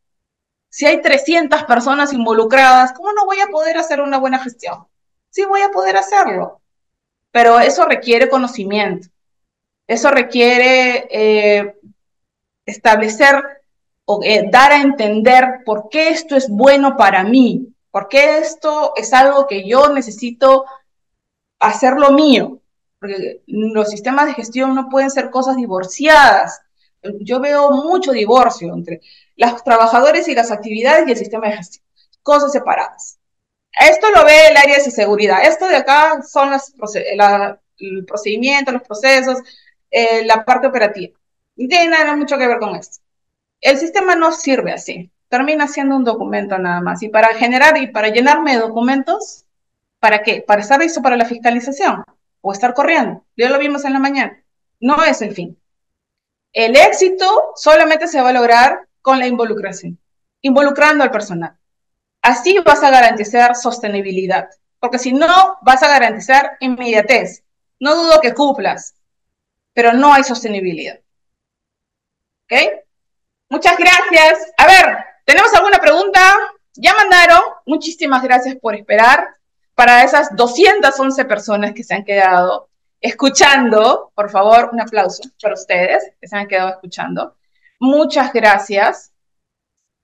Si hay 300 personas involucradas, ¿cómo no voy a poder hacer una buena gestión? Sí voy a poder hacerlo, pero eso requiere conocimiento, eso requiere establecer o dar a entender por qué esto es bueno para mí, por qué esto es algo que yo necesito hacerlo mío, porque los sistemas de gestión no pueden ser cosas divorciadas. Yo veo mucho divorcio entre los trabajadores y las actividades y el sistema de gestión, cosas separadas. Esto lo ve el área de seguridad, esto de acá son el procedimiento, los procesos, la parte operativa. No tiene nada mucho que ver con esto. El sistema no sirve así, termina siendo un documento nada más. Y para generar y para llenarme de documentos, ¿para qué? Para estar listo para la fiscalización o estar corriendo. Ya lo vimos en la mañana. No es el fin. El éxito solamente se va a lograr con la involucración, involucrando al personal. Así vas a garantizar sostenibilidad, porque si no, vas a garantizar inmediatez. No dudo que cumplas, pero no hay sostenibilidad. ¿Ok? Muchas gracias. A ver, ¿tenemos alguna pregunta? Ya mandaron. Muchísimas gracias por esperar. Para esas 211 personas que se han quedado escuchando, por favor, un aplauso para ustedes que se han quedado escuchando. Muchas gracias.